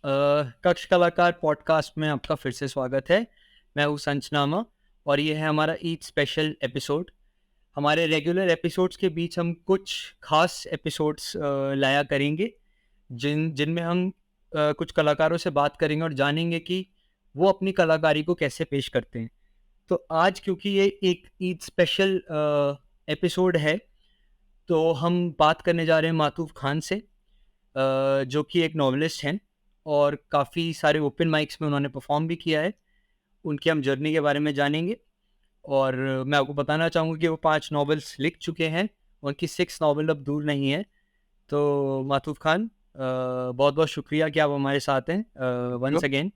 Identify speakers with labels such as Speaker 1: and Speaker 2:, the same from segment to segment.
Speaker 1: कक्ष कलाकार पॉडकास्ट में आपका फिर से स्वागत है। मैं हूँ संचनामा और ये है हमारा ईद स्पेशल एपिसोड। हमारे रेगुलर एपिसोड्स के बीच हम कुछ खास एपिसोड्स लाया करेंगे जिनमें हम कुछ कलाकारों से बात करेंगे और जानेंगे कि वो अपनी कलाकारी को कैसे पेश करते हैं। तो आज क्योंकि ये एक ईद स्पेशल एपिसोड है, तो हम बात करने जा रहे हैं मातूफ खान से, जो कि एक नॉवेलिस्ट हैं और काफ़ी सारे ओपन माइक्स में उन्होंने परफॉर्म भी किया है। उनकी हम जर्नी के बारे में जानेंगे और मैं आपको बताना चाहूँगा कि वो 5 नॉवेल्स लिख चुके हैं। उनकी 6th नॉवेल अब दूर नहीं है। तो मातूफ खान, बहुत बहुत शुक्रिया कि आप हमारे साथ हैं। Once again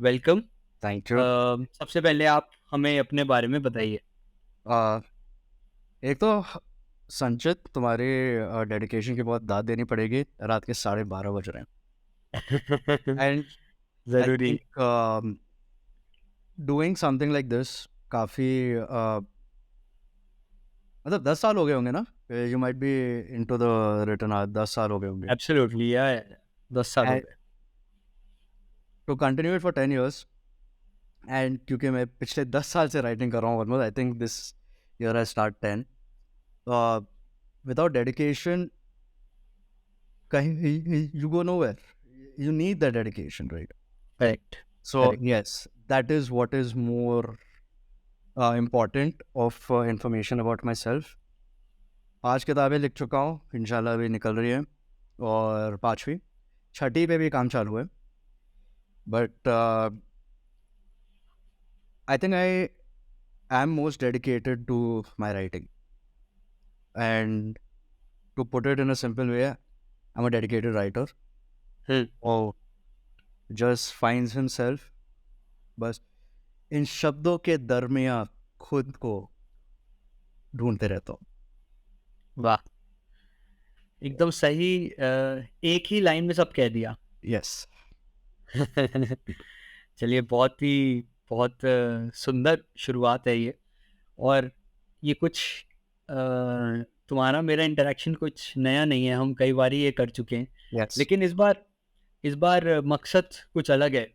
Speaker 1: welcome.
Speaker 2: Thank you.
Speaker 1: सबसे पहले आप हमें अपने बारे में बताइए।
Speaker 2: एक तो संचित, तुम्हारे डेडिकेशन की बहुत दाद देनी पड़ेगी। रात के 12:30 बज रहे हैं एंड आई
Speaker 1: ज़रूरी।
Speaker 2: Think doing something like this काफ़ी मतलब 10 साल हो गए होंगे ना। You might be into the written art, 10 साल हो गए होंगे।
Speaker 1: एब्सोल्युटली, या 10 साल हो गए।
Speaker 2: To continue it for 10 years and क्योंकि मैं पिछले 10 साल से राइटिंग कर रहा हूँ almost, I think this year I start 10। Without dedication you go nowhere. You need that dedication, right?
Speaker 1: Correct.
Speaker 2: So yes, that is what is more important of information about myself. 5 किताबें लिख चुका हूँ, इंशाल्लाह अभी निकल रही है, और 5वीं 6ठी पे भी काम चालू है। But I think I am most dedicated to my writing, and to put it in a simple way, I'm a dedicated writer who just finds himself बस इन शब्दों के दरमियाँ खुद को ढूंढते रहता हूँ।
Speaker 1: वाह, एकदम सही। एक ही लाइन में सब कह दिया।
Speaker 2: यस।
Speaker 1: चलिए, बहुत सुंदर शुरुआत है ये। और ये कुछ तुम्हारा मेरा इंटरेक्शन कुछ नया नहीं है, हम कई बार ये कर चुके हैं।
Speaker 2: यस।
Speaker 1: लेकिन इस बार मकसद कुछ अलग है।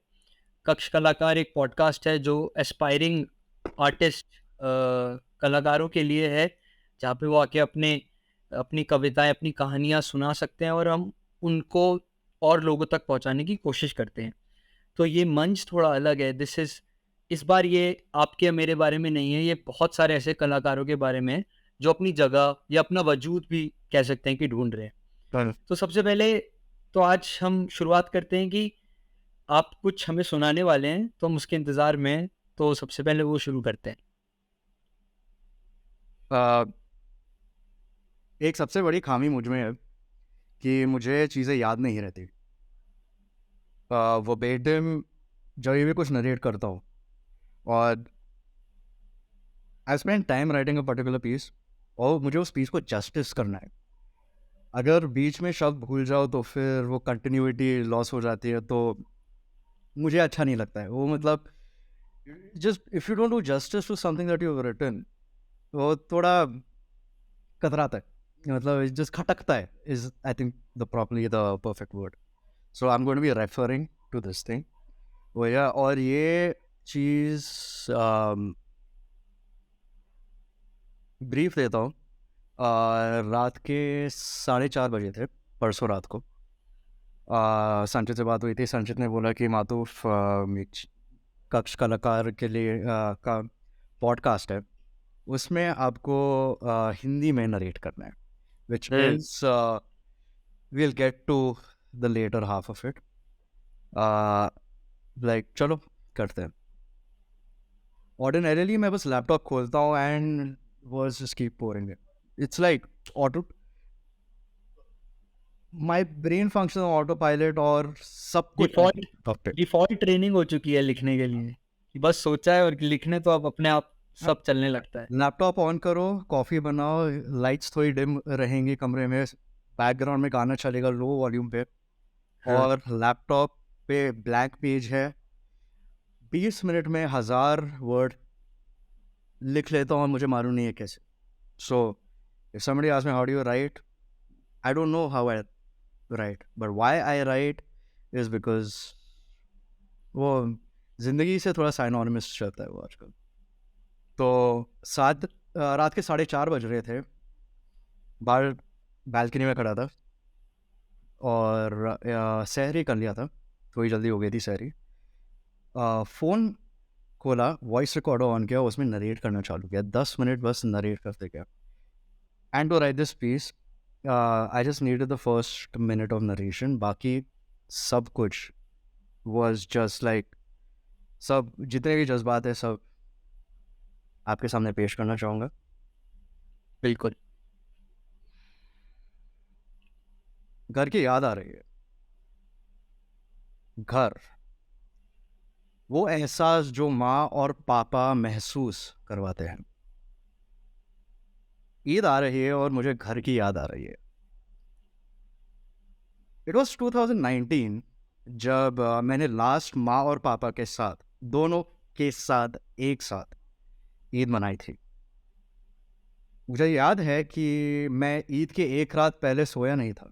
Speaker 1: कक्ष कलाकार एक पॉडकास्ट है जो एस्पायरिंग आर्टिस्ट कलाकारों के लिए है, जहाँ पे वो आके अपनी कविताएं, अपनी कहानियाँ सुना सकते हैं और हम उनको और लोगों तक पहुँचाने की कोशिश करते हैं। तो ये मंच थोड़ा अलग है। इस बार ये आपके या मेरे बारे में नहीं है, ये बहुत सारे ऐसे कलाकारों के बारे में है जो अपनी जगह या अपना वजूद भी कह सकते हैं कि ढूंढ रहे हैं। तो सबसे पहले तो आज हम शुरुआत करते हैं कि आप कुछ हमें सुनाने वाले हैं, तो हम उसके इंतज़ार में हैं। तो सबसे पहले वो शुरू करते हैं।
Speaker 2: एक सबसे बड़ी खामी मुझ में है कि मुझे चीज़ें याद नहीं रहती। वो बेटम जब भी कुछ नरेट करता हूँ, और I spend time writing a particular piece, और मुझे उस पीस को जस्टिस करना है। अगर बीच में शब्द भूल जाओ तो फिर वो कंटिन्यूटी लॉस हो जाती है, तो मुझे अच्छा नहीं लगता है वो। मतलब just if you don't do justice to something that you have written, वो थोड़ा कतराता है, मतलब जस्ट खटकता है, is I think the properly the perfect word. So I am going to be referring to this thing वो, या और ये चीज़ ब्रीफ देता हूँ। रात के 4:30 बजे थे परसों रात को। संचित से बात हुई थी। संचित ने बोला कि मातूफ, कक्ष कलाकार के लिए का पॉडकास्ट है, उसमें आपको हिंदी में नरेट करना है, which is we'll get to the later half of it. Like चलो करते हैं। Ordinarily मैं बस लैपटॉप खोलता हूँ and words just keep pouring in. It's like my brain functions on autopilot और सब कुछ
Speaker 1: डिफॉल्ट ट्रेनिंग हो चुकी है लिखने के लिए कि बस सोचा है और लिखने तो अब अपने आप सब चलने लगता है।
Speaker 2: लैपटॉप ऑन करो, कॉफ़ी बनाओ, लाइट्स थोड़ी डिम रहेंगी कमरे में, बैकग्राउंड में गाना चलेगा लो वॉल्यूम पे, और लैपटॉप पे ब्लैंक पेज है, 20 मिनट में 1000 वर्ड लिख लेता हूँ और मुझे मालूम नहीं है कैसे। So if somebody asks me how do you write, I don't know how I write, but why I write is because वो ज़िंदगी से थोड़ा साइनोनिमस चलता है वो आजकल। तो रात के 4:30 बज रहे थे, बाहर बालकनी में खड़ा था और सहरी कर लिया था, थोड़ी जल्दी हो गई थी सहरी। फ़ोन खोला, वॉइस रिकॉर्डर ऑन किया, उसमें नरेट करना चालू किया, 10 मिनट बस नरेट करते गया। And to write this piece I just needed the first minute of narration, बाकी सब कुछ वॉज जस्ट लाइक, सब जितने भी जज्बात है सब आपके सामने पेश करना चाहूँगा।
Speaker 1: बिल्कुल।
Speaker 2: घर की याद आ रही है। घर, वो एहसास जो माँ और पापा महसूस करवाते हैं। ईद आ रही है और मुझे घर की याद आ रही है। इट वॉज 2019 जब मैंने लास्ट माँ और पापा के साथ, दोनों के साथ एक साथ ईद मनाई थी। मुझे याद है कि मैं ईद के एक रात पहले सोया नहीं था।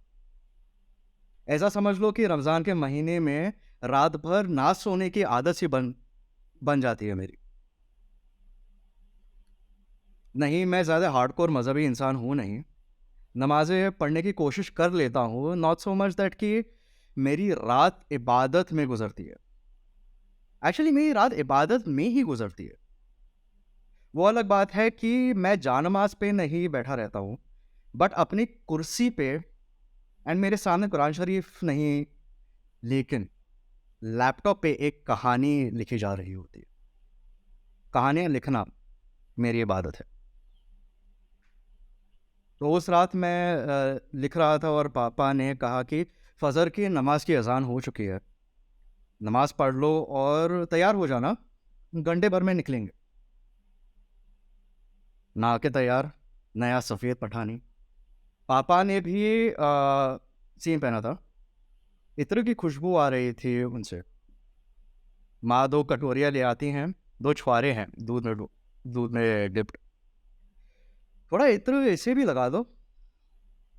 Speaker 2: ऐसा समझ लो कि रमज़ान के महीने में रात भर ना सोने की आदत सी बन जाती है मेरी। नहीं, मैं ज़्यादा हार्डकोर मज़हबी इंसान हूँ नहीं, नमाज़ें पढ़ने की कोशिश कर लेता हूँ, नॉट सो मच दैट कि मेरी रात इबादत में गुजरती है। एक्चुअली मेरी रात इबादत में ही गुजरती है। वो अलग बात है कि मैं जानमाज पे नहीं बैठा रहता हूँ, बट अपनी कुर्सी पे एंड मेरे सामने कुरान शरीफ नहीं, लेकिन लैपटॉप पे एक कहानी लिखी जा रही होती है। कहानियाँ लिखना मेरी इबादत है। तो उस रात मैं लिख रहा था और पापा ने कहा कि फजर की नमाज की अजान हो चुकी है, नमाज पढ़ लो और तैयार हो जाना, घंटे भर में निकलेंगे। नहा के तैयार, नया सफ़ेद पठानी, पापा ने भी सीन पहना था, इत्र की खुशबू आ रही थी उनसे। माँ 2 कटोरियाँ ले आती हैं, 2 छुआरे हैं दूध में डिप्ड, थोड़ा इत्र ऐसे भी लगा दो,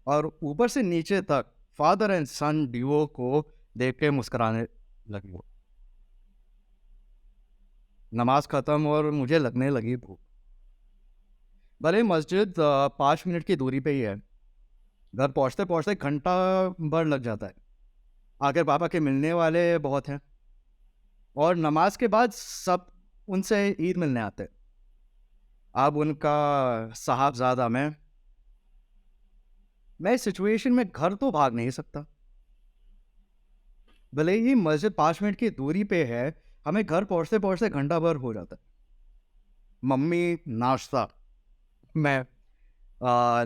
Speaker 2: और ऊपर से नीचे तक फादर एंड सन डिओ को देख के मुस्कुराने लगी वो। नमाज ख़त्म और मुझे लगने लगी भूख। भले मस्जिद 5 मिनट की दूरी पे ही है, घर पहुँचते पहुँचते घंटा भर लग जाता है। आखिर पापा के मिलने वाले बहुत हैं और नमाज के बाद सब उनसे ईद मिलने आते हैं। अब उनका साहबजादा मैं इस सिचुएशन में घर तो भाग नहीं सकता। भले ही मस्जिद 5 मिनट की दूरी पे है, हमें घर पहुँचते पहुँचते घंटा भर हो जाता है। मम्मी नाश्ता, मैं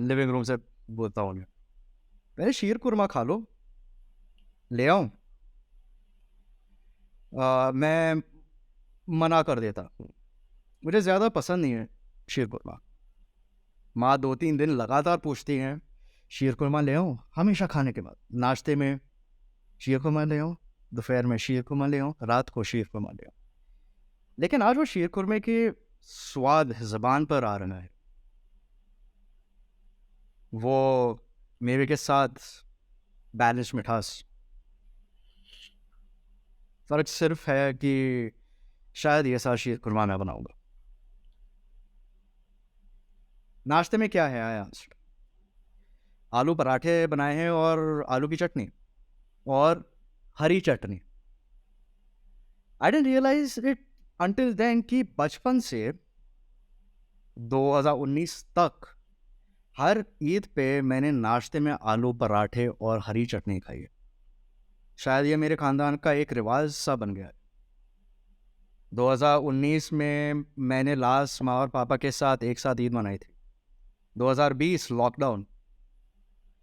Speaker 2: लिविंग रूम से बोलता हूँ उन्हें, पहले शीर कुरमा खा लो, ले आऊँ? मैं मना कर देता, मुझे ज़्यादा पसंद नहीं है शीर कुरमा। माँ 2-3 दिन लगातार पूछती हैं, शीर कुरमा ले आऊँ? हमेशा खाने के बाद नाश्ते में शीर कुरमा ले आऊँ, दोपहर में शीर कुरमा ले आऊँ, रात को शीर कुरमा ले आऊँ। लेकिन आज वो शीर कुरमे के स्वाद ज़बान पर आ रहा है। वो मेवे के साथ बैलेंस मिठास। फ़र्क सिर्फ है कि शायद ये साल शीर कुरमा मैं बनाऊँगा। नाश्ते में क्या है आज? आलू पराठे बनाए हैं और आलू की चटनी और हरी chutney. I didn't realise it until then कि बचपन से 2019 तक हर ईद पे मैंने नाश्ते में आलू पराठे और हरी चटनी खाई है। शायद ये मेरे ख़ानदान का एक रिवाज सा बन गया है। 2019 में मैंने लास्ट माँ और पापा के साथ एक साथ ईद मनाई थी। 2020 लॉकडाउन,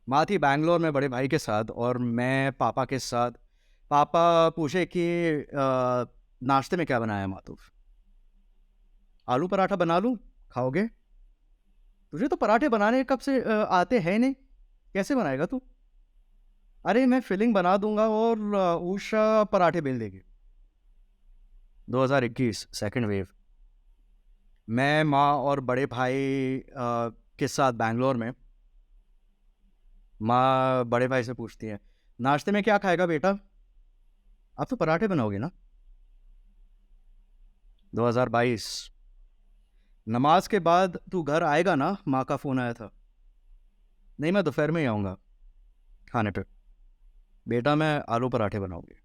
Speaker 2: माँ थी बैंगलोर में बड़े भाई के साथ और मैं पापा के साथ। पापा पूछे कि नाश्ते में क्या बनाया है मातूफ? आलू पराठा बना लूँ, खाओगे? तुझे तो पराठे बनाने कब से आते हैं नहीं, कैसे बनाएगा तू? अरे मैं फिलिंग बना दूंगा और उषा पराठे बेल देगी। 2021 सेकेंड वेव, मैं माँ और बड़े भाई के साथ बैंगलोर में। माँ बड़े भाई से पूछती है, नाश्ते में क्या खाएगा बेटा? आप तो पराठे बनाओगे ना? 2022 नमाज के बाद तू घर आएगा ना? माँ का फ़ोन आया था। नहीं, मैं दोपहर में ही आऊँगा खाने पे। बेटा मैं आलू पराठे बनाऊंगी।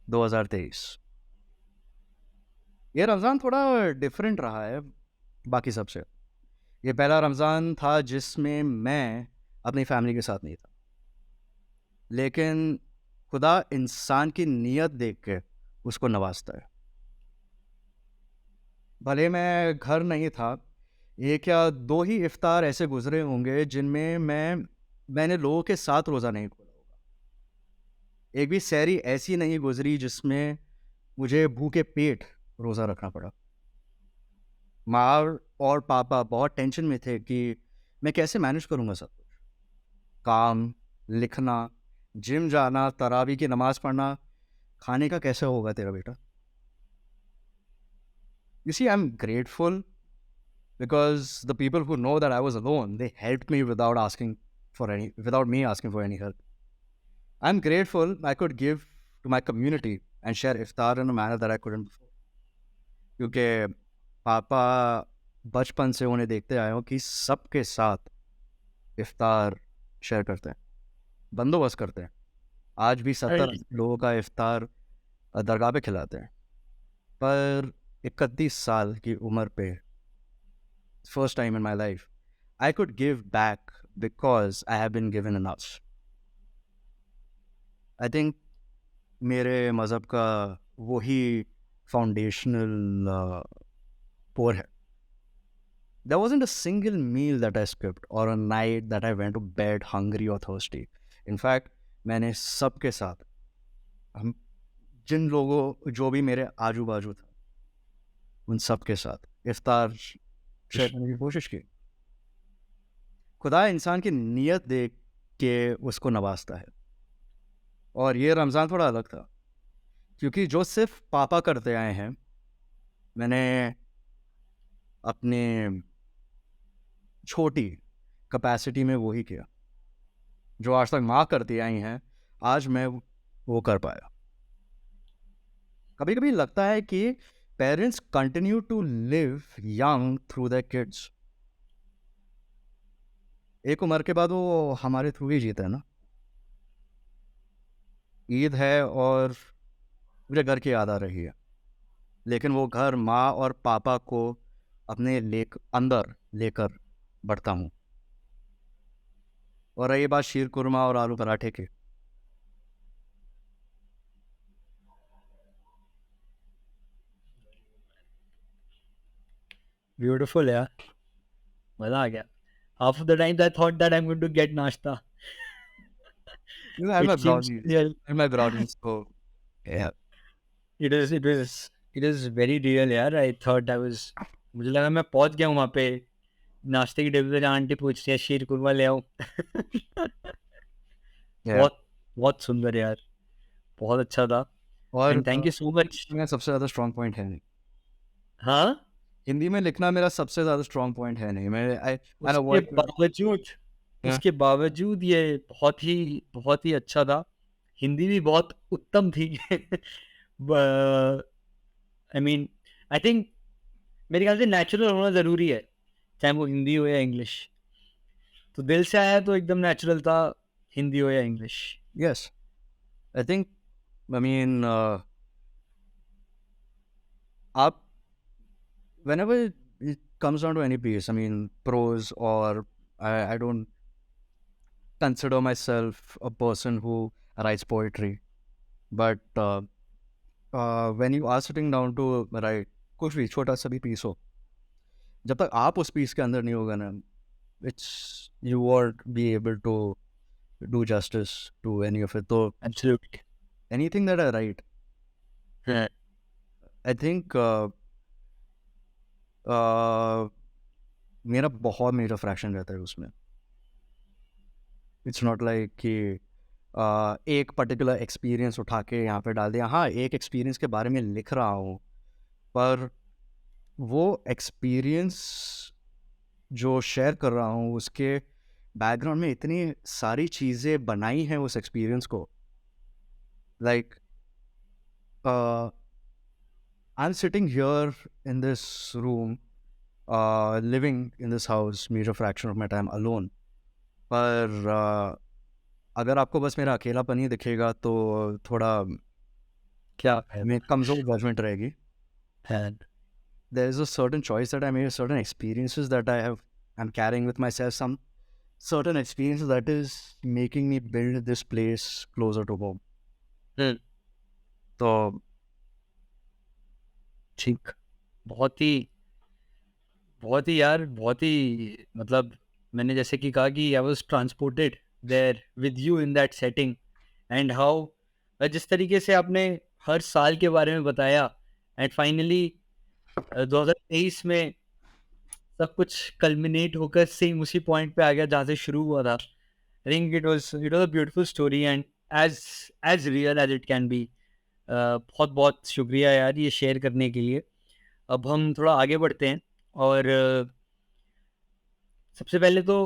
Speaker 2: 2023 ये रमज़ान थोड़ा डिफरेंट रहा है बाकी सबसे। ये पहला रमज़ान था जिसमें मैं अपनी फैमिली के साथ नहीं था, लेकिन खुदा इंसान की नीयत देख के उसको नवाजता है। भले मैं घर नहीं था, एक या दो ही इफ्तार ऐसे गुजरे होंगे जिनमें मैंने लोगों के साथ रोज़ा नहीं खोला होगा। एक भी सहरी ऐसी नहीं गुजरी जिसमें मुझे भूखे पेट रोज़ा रखना पड़ा। माँ और पापा बहुत टेंशन में थे कि मैं कैसे मैनेज करूँगा सब कुछ, काम, लिखना, जिम जाना, तरावी की नमाज़ पढ़ना, खाने का कैसे होगा तेरा बेटा। You see, I'm grateful because the people who know that I was alone, they helped me without me asking for any help. I'm grateful I could give to my community and share iftar in a manner that I couldn't before. क्योंकि पापा बचपन से उन्हें देखते आए हो कि सबके साथ इफ्तार शेयर करते हैं, बंदोबस्त करते हैं। आज भी 70 लोगों का इफ्तार दरगाह पे खिलाते हैं। पर 31 साल की उम्र पे first time in my life I could give back because I have been given enough. I think मेरे मज़हब का वही फाउंडेशनल पोर है। There wasn't a single meal that I skipped or a night that I went to bed hungry or thirsty. In fact, मैंने सबके साथ, हम जिन लोगों जो भी मेरे आजू बाजू था, उन सब के साथ इफ्तार शेयर करने की कोशिश की। खुदा इंसान की नीयत देख के उसको नवाजता है। और ये रमज़ान थोड़ा अलग था क्योंकि जो सिर्फ पापा करते आए हैं, मैंने अपने छोटी कैपेसिटी में वही किया जो आज तक माँ करती आई हैं, आज मैं वो कर पाया। कभी कभी लगता है कि parents continue to live young through their kids. एक उम्र के बाद वो हमारे थ्रू ही जीते हैं ना। ईद है और मुझे घर की याद आ रही है, लेकिन वो घर माँ और पापा को अपने अंदर लेकर बढ़ता हूँ। और रही बात शीर कुरमा और आलू पराठे की,
Speaker 1: ब्यूटीफुल यार, मजा आ गया। Half of the times I thought that I'm going to get nashta.
Speaker 2: You know, I'm
Speaker 1: It
Speaker 2: a
Speaker 1: seems
Speaker 2: brownies.
Speaker 1: real.
Speaker 2: I'm a brownies. So yeah.
Speaker 1: It is very real यार. I thought I was, मुझे लगा मैं पहुंच गया हूँ वहाँ पे, नाश्ते की टेबल पे जहाँ आंटी पूछ रही है शीर कुरमा ले आओ।
Speaker 2: Yeah.
Speaker 1: बहुत बहुत सुंदर यार, बहुत अच्छा था।
Speaker 2: और
Speaker 1: and thank you so much.
Speaker 2: मेरा सबसे ज़्यादा स्ट्रॉन्ग पॉइंट है नहीं,
Speaker 1: हाँ,
Speaker 2: हिंदी में लिखना मेरा सबसे ज़्यादा स्ट्रॉन्ग पॉइंट है नहीं। मैं आई
Speaker 1: उसके बावजूद उसके बावजूद ये बहुत ही अच्छा था। हिंदी भी बहुत उत्तम थी। आई मीन, आई थिंक मेरे ख्याल से नेचुरल होना ज़रूरी है, चाहे वो हिंदी हो या इंग्लिश। तो दिल से आया तो एकदम नेचुरल था, हिंदी हो या English.
Speaker 2: Yes, I think, I mean, आप whenever it comes down to any piece, I mean prose or I don't consider myself a person who writes poetry, but when you are sitting down to write कुछ भी छोटा सा भी piece हो, जब तक आप उस पीस के अंदर नहीं होगा ना, it's you won't be able to do justice to any of it. So
Speaker 1: Absolutely.
Speaker 2: anything that I write,
Speaker 1: Yeah.
Speaker 2: I think मेरा बहुत मेजर फ्रैक्शन रहता है उसमें। इट्स नॉट लाइक कि एक पर्टिकुलर एक्सपीरियंस उठा के यहाँ पे डाल दिया। हाँ, एक एक्सपीरियंस के बारे में लिख रहा हूँ, पर वो एक्सपीरियंस जो शेयर कर रहा हूँ उसके बैकग्राउंड में इतनी सारी चीज़ें बनाई हैं उस एक्सपीरियंस को like I'm sitting here in this room, living in this house major fraction of my time alone, पर अगर आपको बस मेरा अकेलापन ही दिखेगा तो थोड़ा
Speaker 1: क्या है?
Speaker 2: में कमज़ोर जजमेंट रहेगी.
Speaker 1: And
Speaker 2: There is a certain choice that I made, certain experiences that I'm carrying with myself, some certain experiences that is making me build this place closer to home. तो
Speaker 1: ठीक, बहुत ही यार, बहुत ही मतलब मैंने जैसे कि कहा कि I was transported there with you in that setting, and how जिस तरीके से आपने हर साल के बारे में बताया, एंड फाइनली 2023 में सब कुछ कल्मिनेट होकर सेम उसी पॉइंट पे आ गया जहाँ से शुरू हुआ था. I think it was a beautiful story and as as real as it can be. बहुत बहुत शुक्रिया यार ये शेयर करने के लिए. अब हम थोड़ा आगे बढ़ते हैं और सबसे पहले तो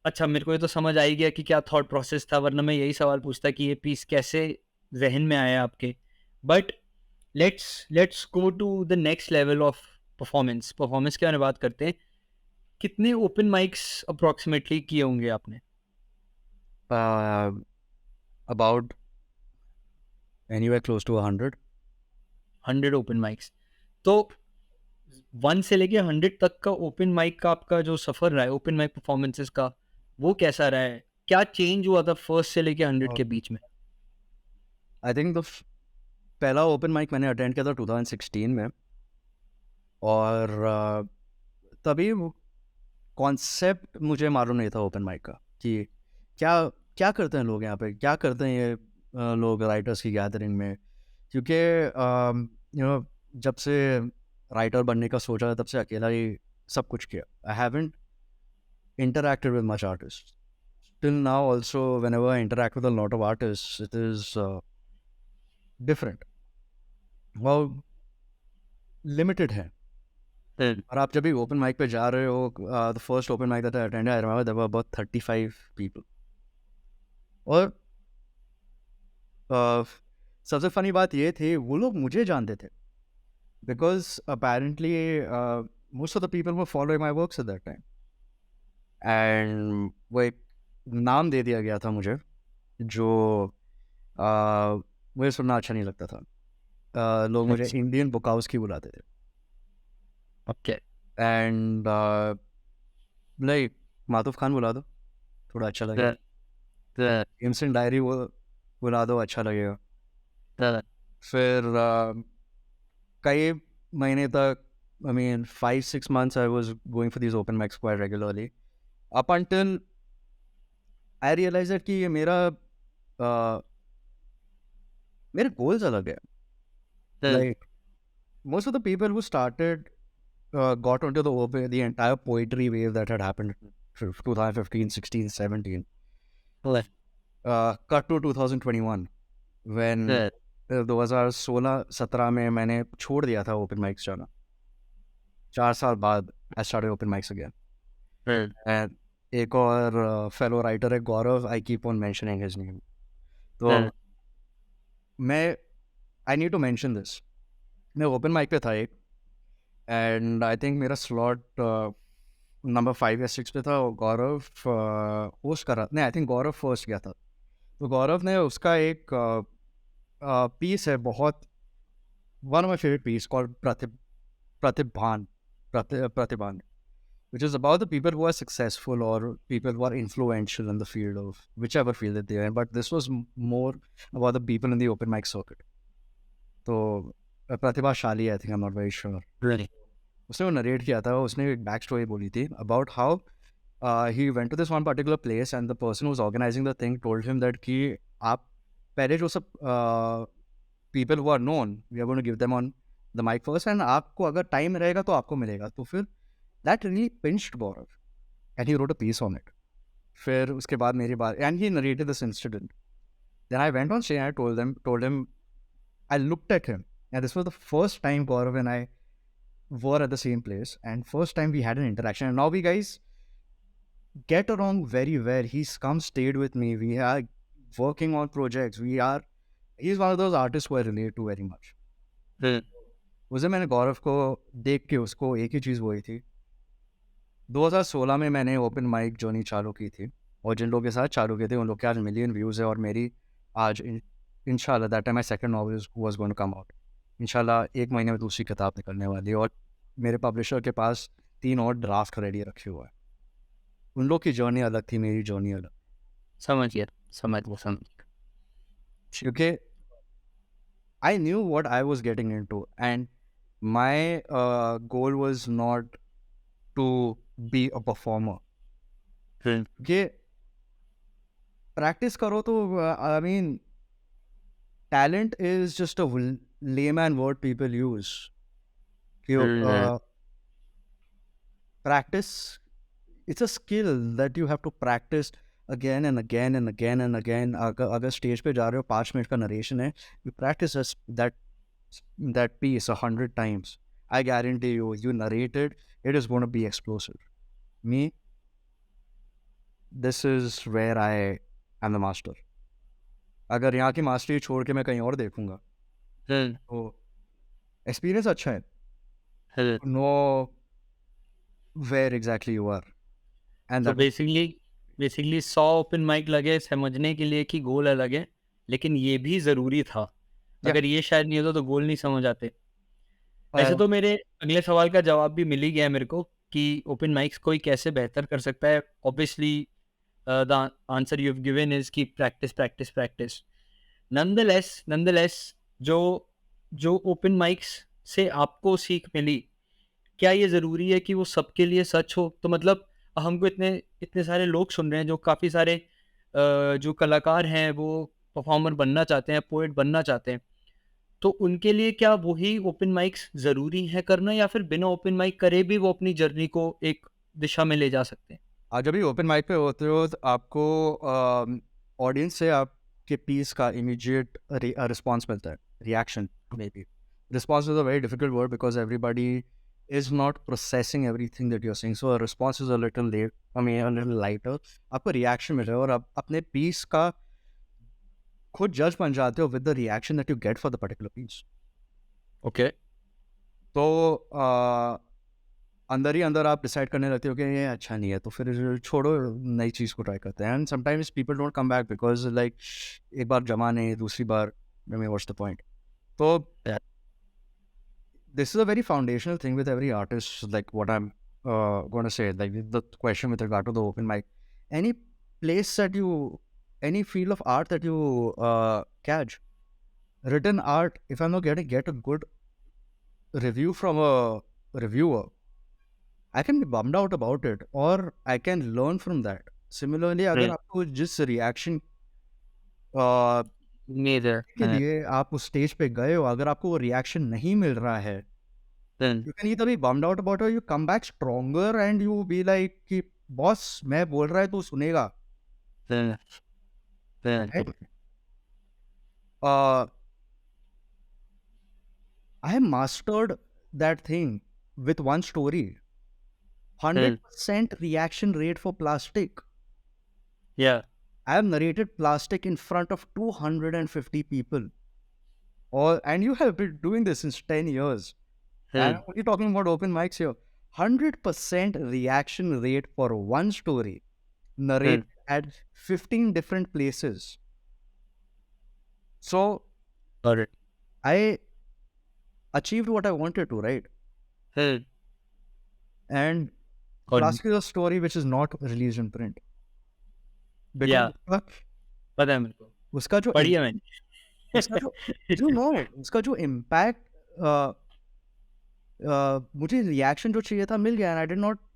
Speaker 1: अच्छा, मेरे को ये तो समझ आ ही गया कि क्या थॉट प्रोसेस था, वरना मैं यही सवाल पूछता कि ये पीस कैसे जहन में आया आपके. But let's go to the next level of performance के बारे में बात करते हैं. कितने ओपन माइक्स अप्रॉक्सीमेटली किए होंगे आपने?
Speaker 2: about anywhere close to 100.
Speaker 1: 100 open mics. तो 1 से लेके 100 तक का ओपन माइक का आपका जो सफ़र रहा है ओपन माइक परफॉर्मेंसेस का, वो कैसा रहा है? क्या चेंज हुआ था फर्स्ट से लेके 100 के बीच में?
Speaker 2: आई थिंक पहला ओपन माइक मैंने अटेंड किया था 2016 में, और तभी वो कॉन्सेप्ट मुझे मालूम नहीं था ओपन माइक का कि क्या क्या करते हैं लोग यहाँ पे, क्या करते हैं ये लोग राइटर्स की गैदरिंग में. क्योंकि यू नो जब से राइटर बनने का सोचा तब से अकेला ही सब कुछ किया. I haven't interacted with much artists till now. Also, whenever I interact with a lot of artists, it is different. Well, limited है. और आप जब भी ओपन माइक पे जा रहे हो, the first open mic that I attended, I remember there were about 35 people. और सबसे फनी बात ये थी, वो लोग मुझे जानते थे, because apparently most of the people were following my works at that time. And वो एक नाम दे दिया गया था मुझे जो मुझे सुनना अच्छा नहीं लगता था. लोग मुझे इंडियन बुकाउस्की बुलाते थे.
Speaker 1: ओके.
Speaker 2: एंड लाइक मातूफ खान बुला दो, थोड़ा अच्छा लगेगा. इमसन डायरी वो बुला दो, अच्छा लगेगा. फिर कई महीने तक, I mean 5-6 months I was going for these open mics quite regularly, up until I realized that कि ये मेरे goals अलग है. Like most of the people who started got onto the entire poetry wave that had happened 2015, 16, 17. Cut to 2021 when 2016-17 में मैंने छोड़ दिया था open mics जाना. 4 साल बाद I started open mics again. And एक और fellow writer है गौरव, I keep on mentioning his name. तो मैं I need to mention this. मैं open mic पे था एक, and I think मेरा slot नंबर 5 या 6 पे था. और गौरव होस्ट कर रहा, नहीं I think गौरव फर्स्ट गया था. तो गौरव ने उसका एक पीस है, बहुत one of my favorite piece called प्रतिभान, which is about the people who are successful or people who are influential in the field of whichever field that they are in. But this was more about the people in the open mic circuit. So प्रतिभाशाली, I think, I'm not very sure.
Speaker 1: Really?
Speaker 2: उसने वो narrate किया था, उसने एक back story बोली थी about how he went to this one particular place and the person who was organizing the thing told him that कि आप पहले जो सब people who are known, we are going to give them on the mic first, and आपको अगर time रहेगा तो आपको मिलेगा. तो फिर that really pinched Gaurav, and he wrote a piece on it. फिर उसके बाद मेरी बात, and he narrated this incident. Then I went on stage and I told him, I looked at him, and this was the first time Gaurav and I were at the same place, and first time we had an interaction, and now we guys get along very well. He's come stayed with me. We are working on projects. We are he is one of those artist who I relate to very much. उस दिन मैंने गौरव को देख के उसको एक ही चीज़ बोली थी। 2016 में मैंने ओपन माइक जर्नी चालू की थी, और जिन लोगों के साथ चालू किए थे उन लोग के आज मिलियन व्यूज़ है, और मेरी आज इंशाल्लाह that time my second novel was going to come out. इंशाल्लाह 1 महीने में दूसरी किताब निकलने वाली है, और मेरे पब्लिशर के पास 3 और ड्राफ्ट रेडी रखे हुए हैं। उन लोग की जर्नी अलग थी, मेरी जर्नी अलग।
Speaker 1: समझ गया।
Speaker 2: क्योंकि I knew what I was getting into, and my goal was not to be a performer. कि practice करो तो I mean talent is just a layman word people use. कि practice, it's a skill that you have to practice again and again and again and again. अगर stage पे जा रहे हो 5 minute का नरेशन है, you practice that piece 100 times. I guarantee you, you narrate it, it is going to be explosive. Me, this is where I am the master. अगर यहाँ की मास्टरी छोड़ के मैं कहीं और देखूंगा तो एक्सपीरियंस अच्छा है, know where exactly you are, and
Speaker 1: तो बेसिकली 100 ओपन माइक लगे समझने के लिए कि गोल अलग है, लेकिन ये भी ज़रूरी था। अगर ये शायद नहीं होता तो गोल नहीं समझ आते। ऐसे तो मेरे अगले सवाल का जवाब भी मिल ही गया मेरे को कि ओपन माइक्स कोई कैसे बेहतर कर सकता है। Obviously the answer you have given is कि प्रैक्टिस। नंदलेस जो ओपन माइक्स से आपको सीख मिली, क्या ये ज़रूरी है कि वो सबके लिए सच हो? तो मतलब हमको इतने सारे लोग सुन रहे हैं जो काफ़ी सारे जो कलाकार हैं वो परफॉर्मर बनना चाहते हैं, पोएट बनना चाहते हैं, तो उनके लिए क्या वही ओपन माइक्स ज़रूरी है करना, या फिर बिना ओपन माइक करे भी वो अपनी जर्नी को एक दिशा में ले जा सकते हैं?
Speaker 2: आज जब भी ओपन माइक पे होते हो तो आपको ऑडियंस से आपके पीस का इमीडिएट रिस्पॉन्स मिलता है, reaction. May be response is a very difficult word because everybody is not processing everything that you're saying, so a response is a little late, I mean a little lighter. आपको reaction मिल रहा है और आप अपने piece का खुद जज बन जाते हो with the reaction that you get for the particular piece.
Speaker 1: Okay
Speaker 2: तो अंदर ही अंदर आप डिसाइड करने लगते हो कि ये अच्छा नहीं है, तो फिर छोड़ो, नई चीज़ को ट्राई करते हैं। And sometimes people don't come back because like एक बार जमा नहीं, दूसरी बार व्हाट्स द पॉइंट। तो this is a very foundational thing with every artist, like what I'm going to say, like the question with regard to the open mic. Any place that you, any field of art that you catch, written art, if I'm not get a good review from a reviewer, I can be bummed out about it, or I can learn from that. Similarly, अगर आपको जिस reaction के लिए आप उस stage पे गए हो, अगर आपको वो रिएक्शन नहीं मिल रहा है, you can either be bummed out about it, or you come back stronger and you be like कि बॉस मैं बोल रहा है तू सुनेगा। Right? I have mastered that thing with one story. 100% reaction rate for plastic.
Speaker 1: Yeah.
Speaker 2: I have narrated plastic in front of 250 people. And you have been doing this since 10 years. I'm only talking about open mics here. 100% reaction rate for one story. Narrate at 15 different places. So,
Speaker 1: Got it.
Speaker 2: I achieved what I wanted to, right? And plastic is a story which is not released in print.
Speaker 1: Yeah. पता है मेरे को,
Speaker 2: उसका जो
Speaker 1: पढ़ी है मैंने।
Speaker 2: उसका जो इम्पैक्ट मुझे रिएक्शन जो चाहिए था मिल गया। And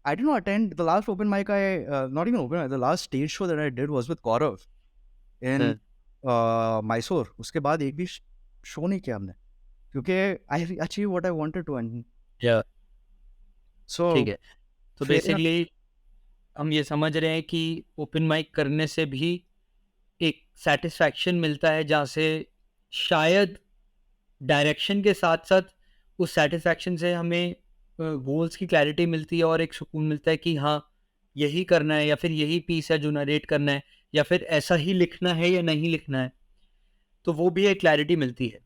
Speaker 2: I did not attend the last open mic. Not even open mic, the last stage show that I did was with Gaurav in Mysore. उसके बाद एक भी शो नहीं किया हमने, क्योंकि I achieved what I wanted to. And
Speaker 1: yeah.
Speaker 2: So
Speaker 1: ठीक है, तो बेसिकली हम ये समझ रहे हैं कि ओपन माइक करने से भी एक सेटिस्फैक्शन मिलता है, जहाँ से शायद डायरेक्शन के साथ साथ उस सेटिस्फैक्शन से हमें गोल्स की क्लैरिटी मिलती है और एक सुकून मिलता है कि हाँ यही करना है, या फिर यही पीस है जो नरेट करना है, या फिर ऐसा ही लिखना है या नहीं लिखना है। तो वो भी एक क्लैरिटी मिलती है,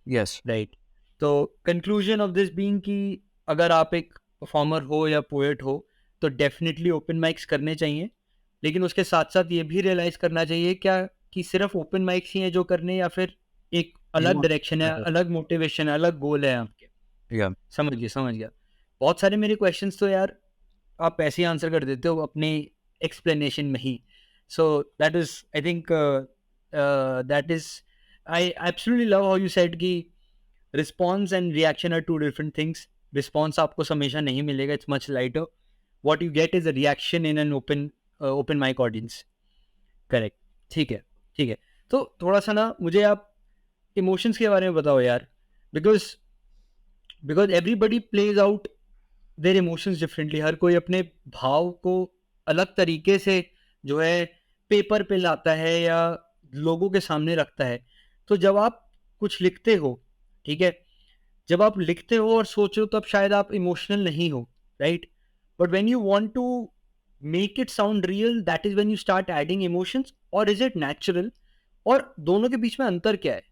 Speaker 2: यस।
Speaker 1: राइट? तो कंक्लूजन ऑफ दिस बीइंग कि अगर आप एक परफॉर्मर हो या पोएट हो तो डेफिनेटली ओपन माइक्स करने चाहिए, लेकिन उसके साथ साथ ये भी रियलाइज करना चाहिए क्या कि सिर्फ ओपन माइक्स ही हैं जो करने, या फिर एक अलग डायरेक्शन है, अलग मोटिवेशन है, अलग गोल है आपके?
Speaker 2: या
Speaker 1: समझ गया, समझ गया। बहुत सारे मेरे क्वेश्चंस तो यार आप ऐसे ही आंसर कर देते हो अपने एक्सप्लेनेशन में ही। So that is I think that is I absolutely love how you said कि response and reaction are two different things. Response आपको हमेशा नहीं मिलेगा, it's much lighter. What you get is a reaction in an open mic audience. Correct. ठीक है, ठीक है। तो थोड़ा सा ना मुझे आप इमोशंस के बारे में बताओ यार, because because everybody plays out their emotions differently. हर कोई अपने भाव को अलग तरीके से जो है पेपर पे लाता है या लोगों के सामने रखता है। तो जब आप कुछ लिखते हो, ठीक है, जब आप लिखते हो और सोचो तब शायद आप इमोशनल नहीं हो, right? But when you want to make it sound real, that is when you start adding emotions. और इज इट नेचुरल? और दोनों के बीच में अंतर क्या है?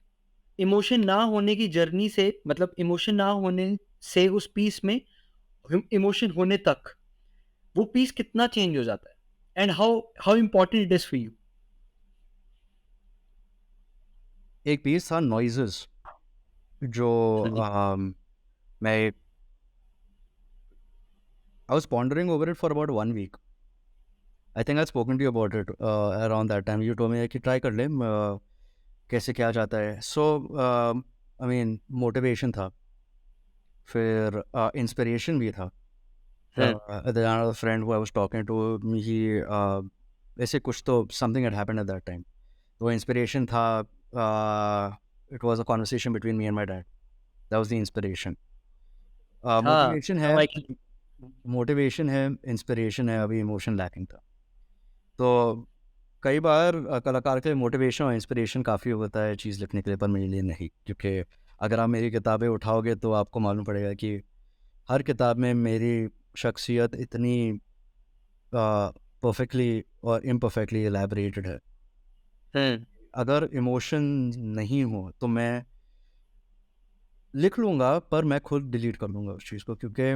Speaker 1: इमोशन ना होने की जर्नी से, मतलब इमोशन ना होने से उस पीस में इमोशन होने तक वो पीस कितना चेंज हो जाता है, and how how important it is for you?
Speaker 2: एक पीस था नॉइजेस, जो मैं I was pondering over it for about 1 week. I think I'd spoken to you about it around that time. You told me कि try कर ले, कैसे क्या जाता है. So I mean motivation था, फिर inspiration भी था. The another friend who I was talking to, he ऐसे कुछ तो something had happened at that time. वो inspiration था. It was a conversation between me and my dad. That was the inspiration.
Speaker 1: हाँ,
Speaker 2: Motivation है,
Speaker 1: now I can-
Speaker 2: motivation है, inspiration है, अभी इमोशन लैकिंग था. तो कई बार कलाकार के लिए मोटिवेशन और इंस्पिरेशन काफ़ी होता है चीज़ लिखने के लिए, पर मेरे लिए नहीं. क्योंकि अगर आप मेरी किताबें उठाओगे तो आपको मालूम पड़ेगा कि हर किताब में मेरी शख्सियत इतनी परफेक्टली और इम्परफेक्टली एलैबोरेटेड है.
Speaker 1: हम्म,
Speaker 2: अगर इमोशन नहीं हो तो मैं लिख लूँगा, पर मैं खुद डिलीट कर लूँगा उस चीज़ को, क्योंकि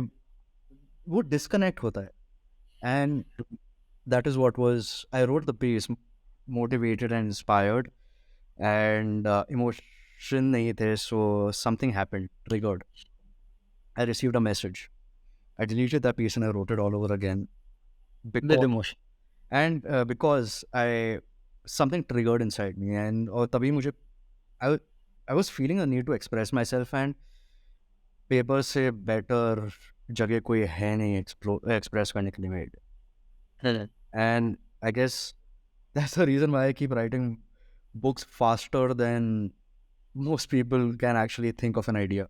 Speaker 2: वो डिस्कनेक्ट होता है. And that is what was, I wrote the piece motivated and inspired, and emotion nahi the, so something happened, triggered. I received a message. I deleted that piece and I wrote it all over again,
Speaker 1: with
Speaker 2: because
Speaker 1: emotion.
Speaker 2: because I something triggered inside me, and और तभी मुझे I I was feeling a need to express myself, and paper से better जगह कोई है नहीं express करने के लिए मेरे.
Speaker 1: हम्म,
Speaker 2: And I guess that's the reason why I keep writing books faster than most people can actually think of an idea.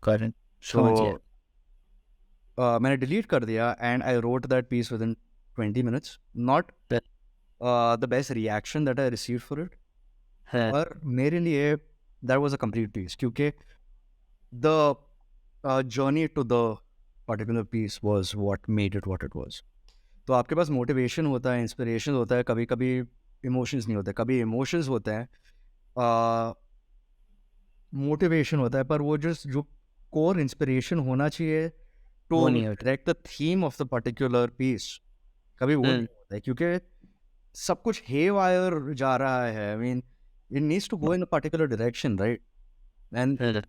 Speaker 1: Correct,
Speaker 2: So
Speaker 1: समझ गया।
Speaker 2: मैंने delete कर दिया, and I wrote that piece within 20 minutes. Not the best reaction that I received for it,
Speaker 1: हाँ,
Speaker 2: पर मेरे लिए that was a complete piece, क्योंकि the journey to the particular piece was what made it what it was. तो आपके पास motivation होता है, inspiration होता है, कभी कभी इमोशंस नहीं होते, कभी इमोशंस होते हैं, मोटिवेशन होता है, पर वो जो कोर इंस्पिरेशन होना चाहिए टू
Speaker 1: वो नहीं होता।
Speaker 2: Direct the theme of the particular piece, कभी वो नहीं होता है, क्योंकि सब कुछ हे वायर जा रहा है. I mean it needs to go in a particular direction, right? And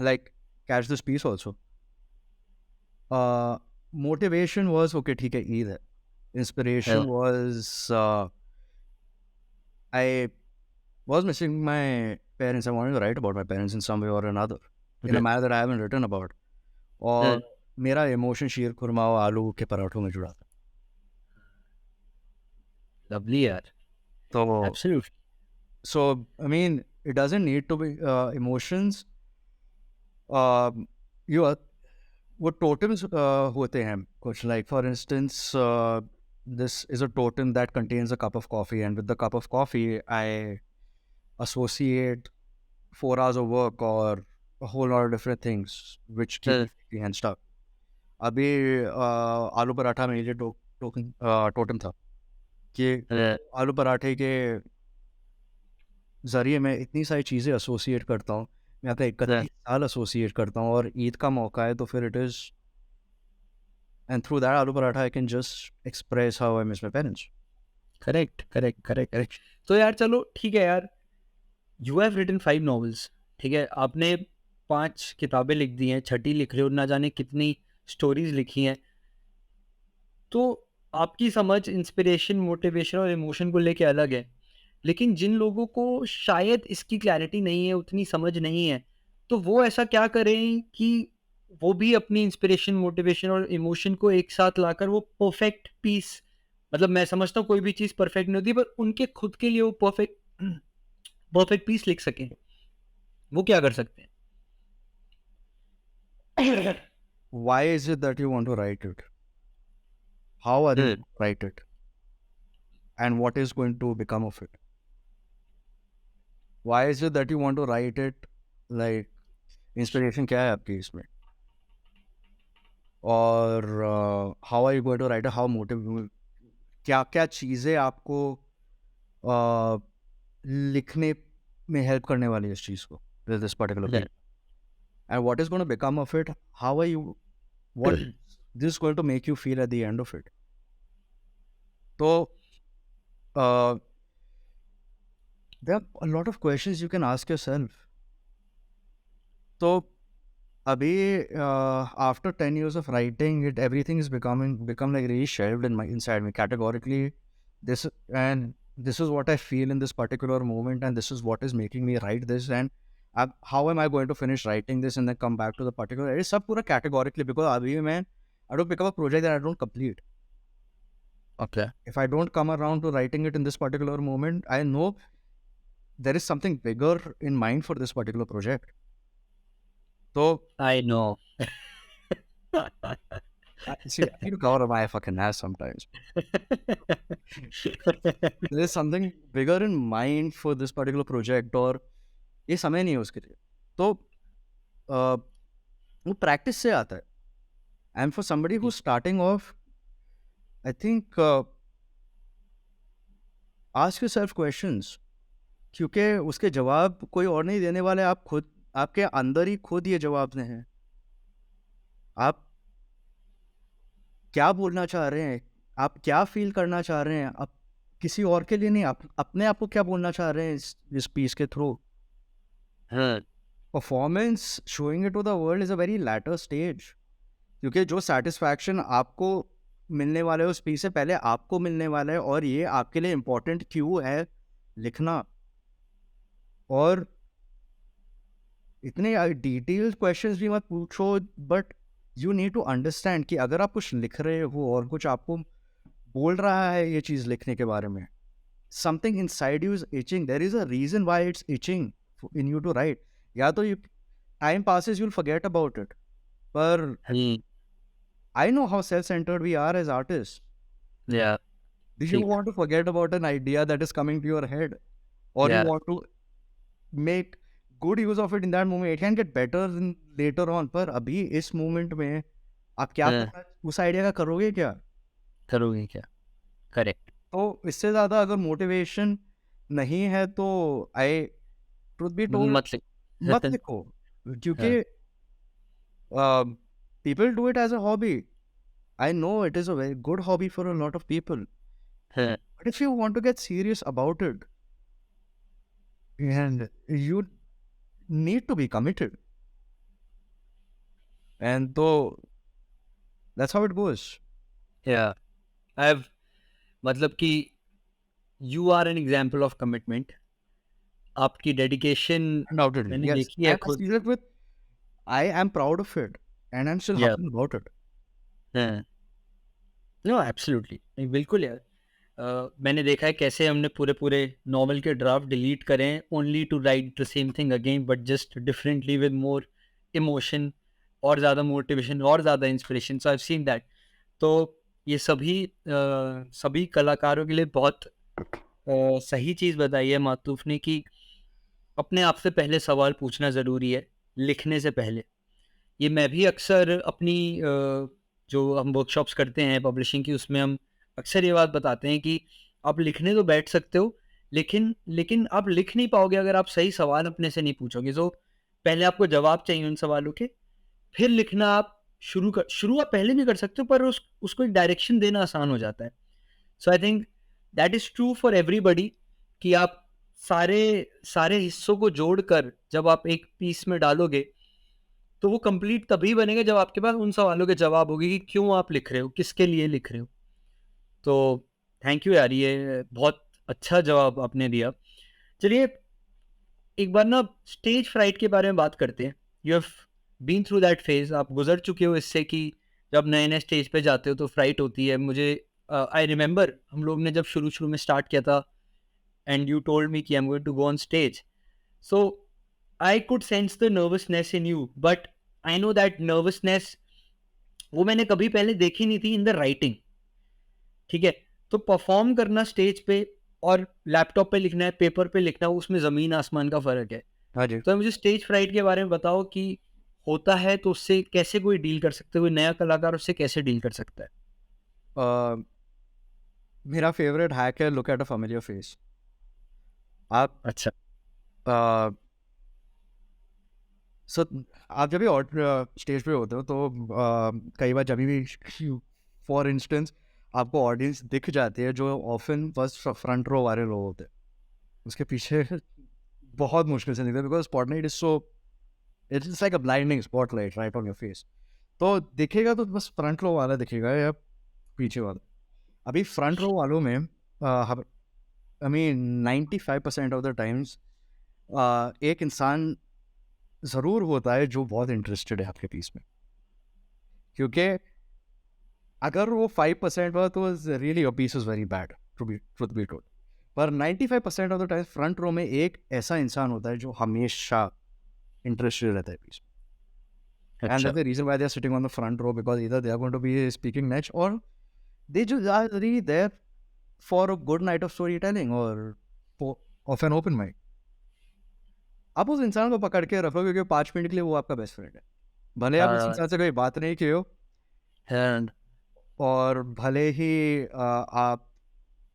Speaker 2: like catch this piece also. Motivation was okay, ठीक है, ईद है. Inspiration was I was missing my parents. I wanted to write about my parents in some way or another, in a manner that I haven't written about. और मेरा emotion शीर खुरमा और आलू के पराठों में जुड़ा था.
Speaker 1: लवली यार,
Speaker 2: तो
Speaker 1: absolutely.
Speaker 2: so I mean it doesn't need to be emotions. You are वो टोटम्स होते हैं कुछ, like for instance this is a totem that contains a cup of coffee, and with the cup of coffee I associate 4 hours of work or a whole lot of different things which keep me busy and stuff. अभी आलू पराठा मेरे लिए totem था कि आलू पराठे के ज़रिए मैं इतनी सारी चीज़ें एसोसिएट करता हूँ। मैं अपने 31 साल एसोसिएट करता हूँ, और ईद का मौका है तो फिर it is, and through that aloo paratha I can just express how I miss my parents.
Speaker 1: Correct correct correct correct. तो यार चलो ठीक है यार, यू हैव रिटन 5 नॉवेल्स, ठीक है, आपने 5 किताबें लिख दी हैं, छठी लिख रहे हो, ना जाने कितनी स्टोरीज लिखी हैं। तो आपकी समझ इंस्पिरेशन, मोटिवेशन और इमोशन को लेके अलग है, लेकिन जिन लोगों को शायद इसकी क्लैरिटी नहीं है, उतनी समझ नहीं है, तो वो ऐसा क्या करें कि वो भी अपनी इंस्पिरेशन, मोटिवेशन और इमोशन को एक साथ लाकर वो परफेक्ट पीस, मतलब मैं समझता हूँ कोई भी चीज़ परफेक्ट नहीं होती, पर उनके खुद के लिए वो परफेक्ट परफेक्ट पीस लिख सकें, वो क्या कर सकते हैं?
Speaker 2: Why is it that you want to write it? How are you going to write it? And what is going to become of it? Why is it that you want to write it? Like, inspiration क्या है आपकी इसमें? और how are you going to write it? How motive? क्या क्या चीज़ें आपको लिखने में हेल्प करने वाली है इस चीज़ को, this particular piece? And what is going to become of it? How are you? What this is going to make you feel at the end of it? So there are a lot of questions you can ask yourself. So abhi after 10 years of writing it, everything is become like really shelved in my inside me categorically. This is what I feel in this particular moment, and this is what is making me write this, and how am I going to finish writing this and then come back to the particular, it is sab pura categorically, because abhi man, I don't pick up a project that I don't complete.
Speaker 1: Okay.
Speaker 2: If I don't come around to writing it in this particular moment, I know there is something bigger in mind for this particular project. So
Speaker 1: I know.
Speaker 2: see, I need to cover my fucking ass sometimes. There is something bigger in mind for this particular project, और ये समय नहीं है उसके लिए, तो वो practice से आता है. And for somebody who's starting off, I think ask yourself questions, क्योंकि उसके जवाब कोई और नहीं देने वाले, आप खुद, आपके अंदर ही खुद ये जवाब दें हैं. आप क्या बोलना चाह रहे हैं, आप क्या फील करना चाह रहे हैं, आप किसी और के लिए नहीं, आप अपने आप को क्या बोलना चाह रहे हैं इस पीस के through. Performance, showing it to the world is a very later stage, क्योंकि जो सेटिस्फैक्शन आपको मिलने वाला है उस पीस से पहले आपको मिलने वाला है, और ये आपके लिए इम्पोर्टेंट क्यों है लिखना. और इतने डिटेल्ड क्वेश्चंस भी मत पूछो, but you need to understand कि अगर आप कुछ लिख रहे हो और कुछ आपको बोल रहा है ये चीज़ लिखने के बारे में, something inside you is itching, there is a reason why it's itching in you to write. या तो you time passes, you'll forget about it, पर I know how self-centered we are as artists.
Speaker 1: Yeah.
Speaker 2: Do you want to forget about an idea that is coming to your head, or you want to make good use of it in that moment? It can get better later on, पर अभी इस moment में आप क्या करना, उस idea का करोगे क्या?
Speaker 1: करेक्ट.
Speaker 2: तो इससे ज़्यादा अगर मोटिवेशन नहीं है तो आई ट्रुथ बी टोल्ड मत लिखो, क्योंकि people do it as a hobby. I know it is a very good hobby for a lot of people. But if you want to get serious about it, and you need to be committed, and so that's how it goes.
Speaker 1: Yeah. मतलब कि you are an example of commitment. आपकी dedication
Speaker 2: Undoubtedly,
Speaker 1: मैंने
Speaker 2: yes.
Speaker 1: देखी है
Speaker 2: And I
Speaker 1: खुद.
Speaker 2: see that with, I am proud of it, and I'm still happy about it.
Speaker 1: No absolutely नहीं, बिल्कुल यार. मैंने देखा है कैसे हमने पूरे नॉवल के ड्राफ्ट डिलीट करें only to write the same thing again, but just differently with more emotion और ज़्यादा मोटिवेशन और ज़्यादा inspiration. So I have seen that. तो ये सभी कलाकारों के लिए बहुत सही चीज़ बताई है मातूफ ने कि अपने आप से पहले सवाल पूछना ज़रूरी है लिखने से पहले. ये मैं भी अक्सर अपनी जो हम वर्कशॉप्स करते हैं पब्लिशिंग की, उसमें हम अक्सर ये बात बताते हैं कि आप लिखने तो बैठ सकते हो, लेकिन लेकिन आप लिख नहीं पाओगे अगर आप सही सवाल अपने से नहीं पूछोगे। तो पहले आपको जवाब चाहिए उन सवालों के, फिर लिखना आप शुरू आप पहले भी कर सकते हो, पर उसको एक डायरेक्शन देना आसान हो जाता है। So I think that is true for everybody, कि आप सारे सारे हिस्सों को जोड़कर जब आप एक पीस में डालोगे तो वो कंप्लीट तभी बनेगा जब आपके पास उन सवालों के जवाब होंगे कि क्यों आप लिख रहे हो, किसके लिए लिख रहे हो। तो थैंक यू यार, ये बहुत अच्छा जवाब आपने दिया। चलिए एक बार ना स्टेज फ्राइट के बारे में बात करते हैं। You have been through that phase, आप गुजर चुके हो इससे कि जब नए नए स्टेज पे जाते हो तो फ्राइट होती है। मुझे आई रिमेंबर हम लोग ने जब शुरू शुरू में स्टार्ट किया था एंड यू टोल्ड मी कि I am going to go on stage, so I could sense the nervousness in you, but I know that nervousness वो मैंने कभी पहले देखी नहीं थी इन द राइटिंग। ठीक है, तो परफॉर्म करना स्टेज पे और लैपटॉप पे लिखना है, पेपर पे लिखना है, उसमें ज़मीन आसमान का फ़र्क है।
Speaker 2: हाँ जी।
Speaker 1: तो मुझे स्टेज फ्राइट के बारे में बताओ कि होता है तो उससे कैसे कोई डील कर सकता है, कोई नया कलाकार उससे कैसे डील कर सकता है?
Speaker 2: अ, मेरा फेवरेट हैक है look at a familiar face. आप
Speaker 1: अच्छा।
Speaker 2: अ, सो आप जब भी स्टेज पे होते हो तो कई बार जब भी फॉर इंस्टेंस आपको ऑडियंस दिख जाती है जो ऑफन फर्स्ट फ्रंट रो वाले लोग होते हैं, उसके पीछे बहुत मुश्किल से निकलते because spotlight is so it's like a blinding spotlight right on your face. तो दिखेगा तो बस फ्रंट रो वाला दिखेगा या पीछे वाला। अभी फ्रंट रो वालों में I mean 95% of the times एक इंसान ज़रूर होता है जो बहुत इंटरेस्टेड है आपके पीस में, क्योंकि अगर वो 5% हुआ तो really your piece is very bad to be truth be told. पर 95% of the time front row में एक ऐसा इंसान होता है जो हमेशा इंटरेस्टेड रहता है पीस में, एंड
Speaker 1: अच्छा।
Speaker 2: That's the reason why they are sitting on the front row, because either they are going to be speaking next or they just are really there for a good night of storytelling or of an open mic. आप उस इंसान को पकड़ के रखो क्योंकि 5 minute के लिए वो आपका बेस्ट फ्रेंड है, भले आप उस
Speaker 1: हाँ।
Speaker 2: इंसान से कोई बात नहीं की हो
Speaker 1: And
Speaker 2: और भले ही आप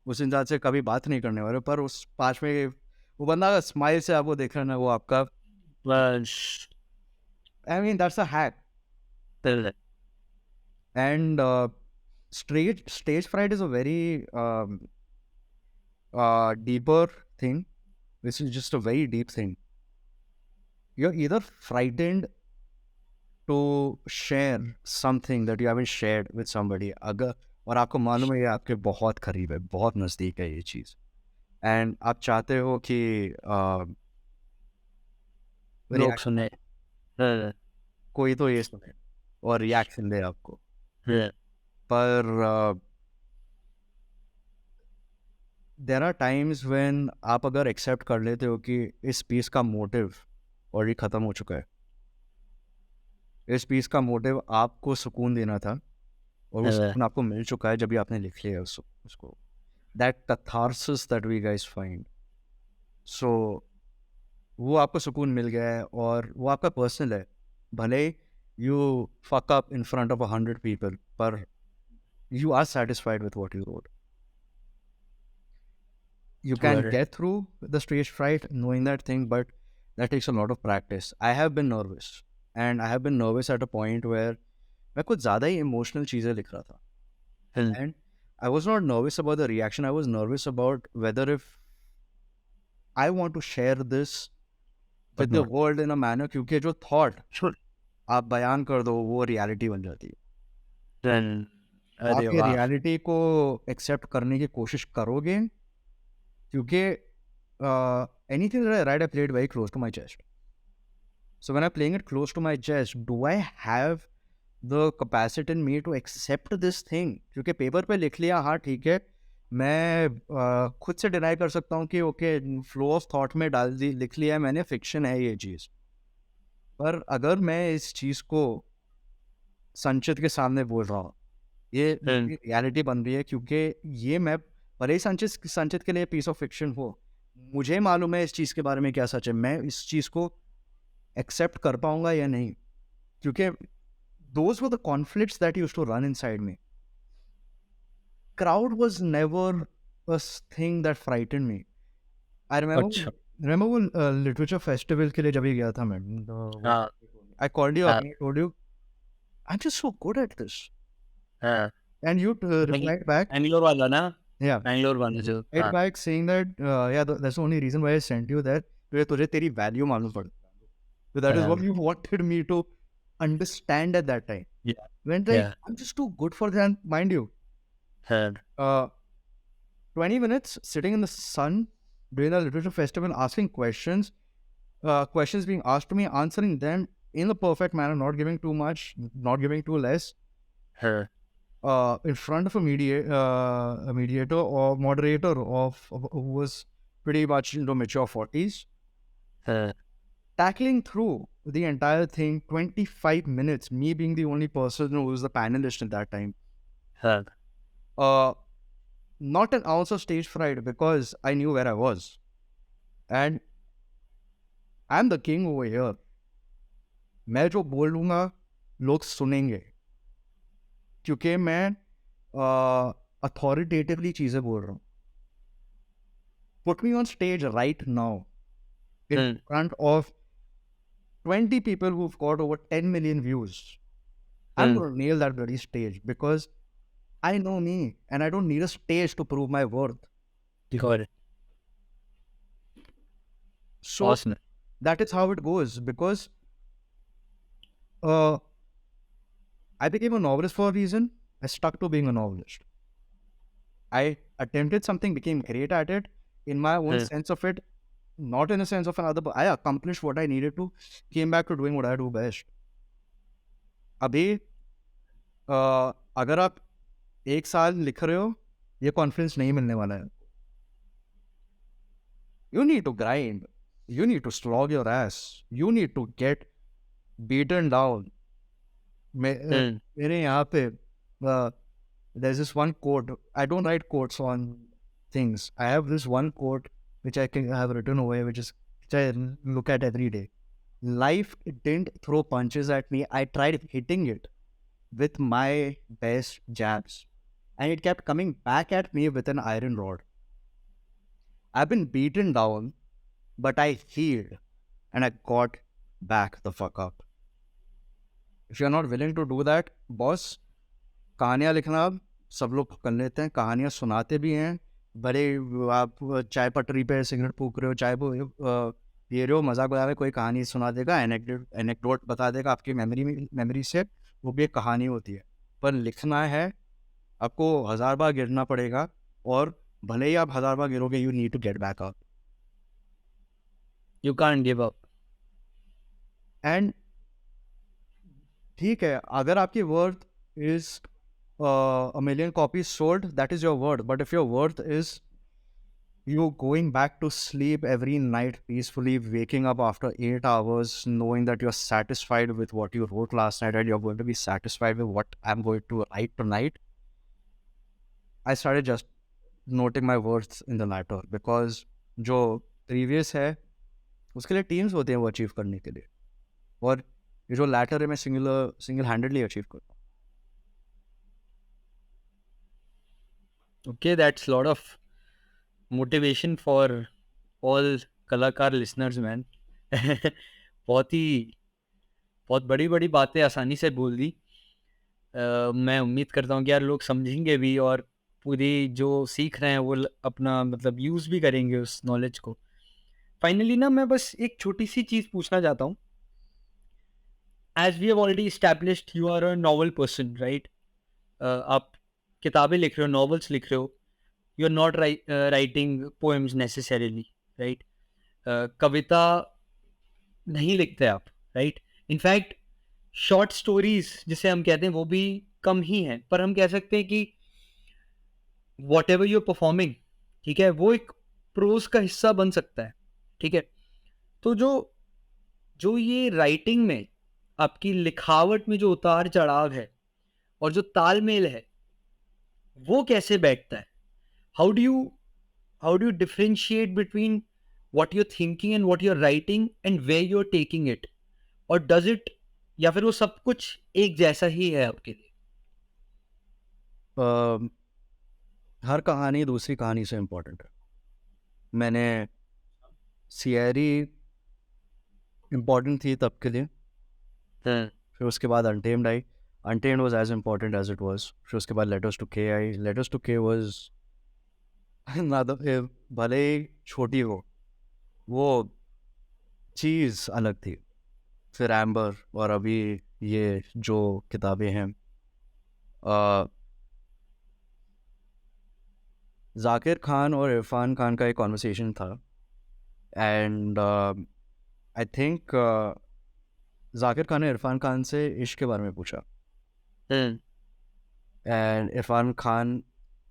Speaker 2: उस इंसान से कभी बात नहीं करने वाले हो, पर उस 5 मिनट वो बंदा अगर स्माइल से आपको देख रहा है ना, वो आपका
Speaker 1: बस
Speaker 2: I mean that's a hack.
Speaker 1: फिर
Speaker 2: and stage fright is a very deeper thing. This is just a very deep thing. You're either frightened to share something that you haven't shared with somebody, अगर और आपको मालूम है ये आपके बहुत करीब है, बहुत नज़दीक है ये चीज़, एंड आप चाहते हो कि
Speaker 1: लोग सुने। फिर
Speaker 2: कोई तो ये सुने और रिएक्शन दे आपको, पर देर आर टाइम्स व्हेन आप अगर एक्सेप्ट कर लेते हो कि इस पीस का मोटिव ऑलरेडी ख़त्म हो चुका है, इस पीस का मोटिव आपको सुकून देना था और वो सुकून आपको मिल चुका है जब भी आपने लिख लिया उसको, that catharsis that we guys find, सो वो आपको सुकून मिल गया है और वो आपका पर्सनल है। भले you fuck up in front of 100 people, पर you are satisfied with what you wrote. You can get through the stage fright knowing that thing, but that takes a lot of practice. I have been nervous, and I have been nervous at a point where मैं कुछ ज़्यादा ही emotional चीज़ें लिख रहा था, and I was not nervous about the reaction. I was nervous about whether if I want to share this with the world in a manner, क्योंकि जो thought आप बयान कर दो वो रियलिटी बन जाती है। आप ये रियलिटी को एक्सेप्ट करने की कोशिश करोगे क्योंकि anything that I write, I play it very close to my chest. So when I'm playing it close to my chest, do I have the capacity in me to accept this thing? क्योंकि paper पे लिख लिया, हाँ ठीक है, मैं खुद से डिनाई कर सकता हूँ कि ओके फ्लो ऑफ थॉट में डाल दी, लिख लिया है मैंने, फिक्शन है ये चीज़, पर अगर मैं इस चीज़ को संचित के सामने बोल रहा हूँ, ये रियलिटी बन रही है, क्योंकि ये मैं भले ही संचित के लिए पीस ऑफ फिक्शन हो, मुझे मालूम है इस चीज़ के बारे में क्या सच है, मैं इस चीज़ को एक्सेप्ट कर पाऊंगा या नहीं, क्योंकि those were the conflicts that used to run inside me. Crowd was never a thing that frightened me, I remember
Speaker 1: अच्छा
Speaker 2: remember वो literature festival के लिए जब भी गया था मैं,
Speaker 1: हाँ
Speaker 2: I called you up
Speaker 1: हाँ
Speaker 2: and I told you I'm just so good at this,
Speaker 1: हाँ
Speaker 2: and you replied back,
Speaker 1: Bangalore वाला ना,
Speaker 2: yeah,
Speaker 1: बैंगलोर वाला जो
Speaker 2: replied
Speaker 1: हाँ
Speaker 2: back saying that yeah, that's the only reason why I sent you that तुझे तेरी value मालूम पड़, so that is what you wanted me to understand at that time.
Speaker 1: yeah
Speaker 2: When like
Speaker 1: yeah
Speaker 2: I'm just too good for that, mind you.
Speaker 1: हाँ
Speaker 2: 20 minutes sitting in the sun during the literature festival, asking questions, questions being asked to me, answering them in the perfect manner, not giving too much, not giving too less,
Speaker 1: हाँ
Speaker 2: in front of a mediator or moderator who was pretty much into mature 40s,
Speaker 1: हाँ
Speaker 2: tackling through the entire thing, 25 minutes, me being the only person who was the panelist at that time.
Speaker 1: हाँ
Speaker 2: Uh, Not an ounce of stage fright because I knew where I was. And I'm the king over here. मैं जो बोलूँगा लोग सुनेंगे क्योंकि मैं authoritatively चीज़ें बोल रहा हूँ. Put me on stage right now in
Speaker 1: हाँ
Speaker 2: front of 20 people who've got over 10 million views. I'm
Speaker 1: हाँ
Speaker 2: going to nail that bloody stage because I know me and I don't need a stage to prove my worth.
Speaker 1: got it
Speaker 2: So
Speaker 1: awesome
Speaker 2: that is how it goes because uh, I became a novelist for a reason. I stuck to being a novelist. I attempted something, became great at it in my own
Speaker 1: हाँ
Speaker 2: sense of it, not in a sense of another, but I accomplished what I needed to, came back to doing what I do best. अभी अगर आप एक साल लिख रहे हो, ये कॉन्फिडेंस नहीं मिलने वाला है. You need to grind. You need to slog your ass. You need to get beaten down. मेरे यहाँ पे there's this one quote. I don't write quotes on things. I have this one quote which I can have written away, which I look at every day. Life didn't throw punches at me. I tried hitting it with my best jabs, and it kept coming back at me with an iron rod. I've been beaten down, but I healed, and I got back the fuck up. If you're not willing to do that, boss, कहानियाँ लिखना सब लोग कर लेते हैं, कहानियाँ सुनाते भी हैं, बड़े आप चाय पटरी पे सिगरेट फूक रहे हो, चाय पी रहे हो, मजाक बना रहे, कोई कहानी सुना देगा, एनेक्डोट बता देगा आपकी मेमोरी से, वो भी एक कहानी होती है. पर लिखना है, आपको 1000 बार गिरना पड़ेगा, और भले ही आप 1000 बार गिरोगे, you need to get back up.
Speaker 1: you can't give up
Speaker 2: and ठीक है, अगर आपकी worth is a million copies sold, that is your worth. But if your worth is you going back to sleep every night peacefully, waking up after 8 hours, knowing that you're satisfied with what you wrote last night and you're going to be satisfied with what I'm going to write tonight, I started just noting my worth in the latter, because जो previous है उसके लिए teams होते हैं वो achieve करने के लिए, और ये जो latter है मैं single handedly achieve करता हूँ.
Speaker 1: okay that's lot of motivation for all कलाकार listeners man बहुत बड़ी बड़ी बातें आसानी से बोल दी. मैं उम्मीद करता हूँ कि यार लोग समझेंगे भी और पूरी जो सीख रहे हैं वो अपना मतलब यूज़ भी करेंगे उस नॉलेज को. फाइनली ना मैं बस एक छोटी सी चीज़ पूछना चाहता हूँ. As we have already established you are a novel person right. आप किताबें लिख रहे हो, नॉवेल्स लिख रहे हो, you are not writing poems necessarily right. कविता नहीं लिखते आप राइट. इनफैक्ट शॉर्ट स्टोरीज जिसे हम कहते हैं वो भी कम ही हैं, पर हम कह सकते हैं कि वॉट एवर यूर परफॉर्मिंग, ठीक है, वो एक प्रोज का हिस्सा बन सकता है. ठीक है, तो जो जो ये राइटिंग में आपकी लिखावट में जो उतार चढ़ाव है और जो तालमेल है वो कैसे बैठता है? How do you differentiate between what you're thinking and what you're writing and where you are taking it, और डज इट, या फिर वो सब कुछ एक जैसा ही है आपके लिए?
Speaker 2: हर कहानी दूसरी कहानी से इम्पोर्टेंट है. मैंने सियरी इम्पॉर्टेंट थी तब के लिए, फिर उसके बाद untamed I, untamed was as important as it was, फिर उसके बाद letters to K I, letters to K was ना तो भले ही छोटी हो, वो चीज़ अलग थी। फिर एम्बर, और अभी ये जो किताबें हैं, जाकिर खान और इरफान खान का एक कॉन्वर्सेशन था, and I think Zakir Khan ने इरफान खान से इश्क के बारे में पूछा, एंड इरफान खान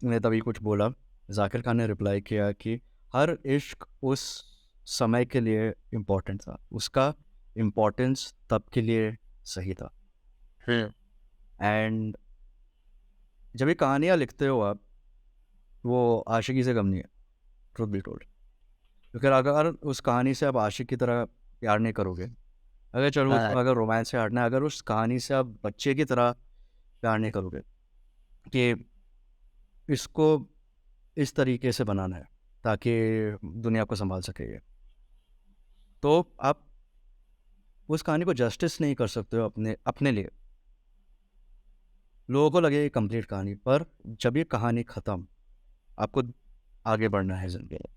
Speaker 2: ने तभी कुछ बोला, जाकिर खान ने रिप्लाई किया कि हर इश्क उस समय के लिए इम्पोर्टेंट था, उसका इम्पोर्टेंस तब के लिए सही था। एंड जब ये कहानियाँ लिखते हो आप, वो आशिकी से कम नहीं है, ट्रुथ बी टोल्ड। क्योंकि अगर उस कहानी से आप आशिक की तरह प्यार नहीं करोगे, अगर चलो अगर रोमांस से हटना है, अगर उस कहानी से आप बच्चे की तरह प्यार नहीं करोगे कि इसको इस तरीके से बनाना है ताकि दुनिया को संभाल सके ये, तो आप उस कहानी को जस्टिस नहीं कर सकते हो अपने लिए। लोगों को लगे कंप्लीट कहानी, पर जब ये कहानी ख़त्म, आपको आगे बढ़ना है जिंदगी में।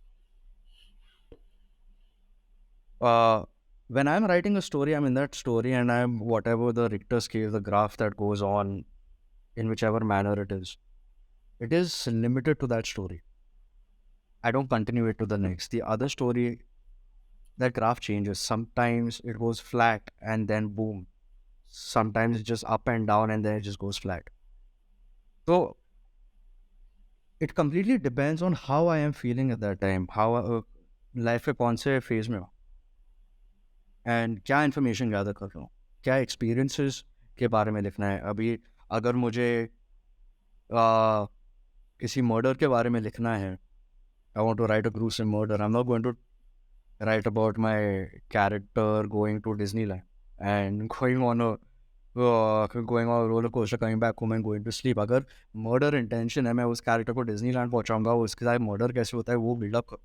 Speaker 2: When I'm writing a story, I'm in that story, and I'm whatever the Richter scale, the graph that goes on in whichever manner it is limited to that story. I don't continue it to the next. The other story, that graph changes. Sometimes it goes flat and then boom. Sometimes it's just up and down and then it just goes flat. So it completely depends on how I am feeling at that time, how life के कौन से phase में हो, and क्या information gather कर रहा हूँ, क्या experiences के बारे में लिखना है। अभी अगर मुझे किसी murder के बारे में लिखना है, I want to write a gruesome murder, I'm not going to write about my character going to Disneyland and going on a roller coaster, coming back home and going to sleep. अगर murder intention है, मैं उस character को Disneyland पहुंचाऊंगा, उसके साथ murder कैसे होता है वो build up,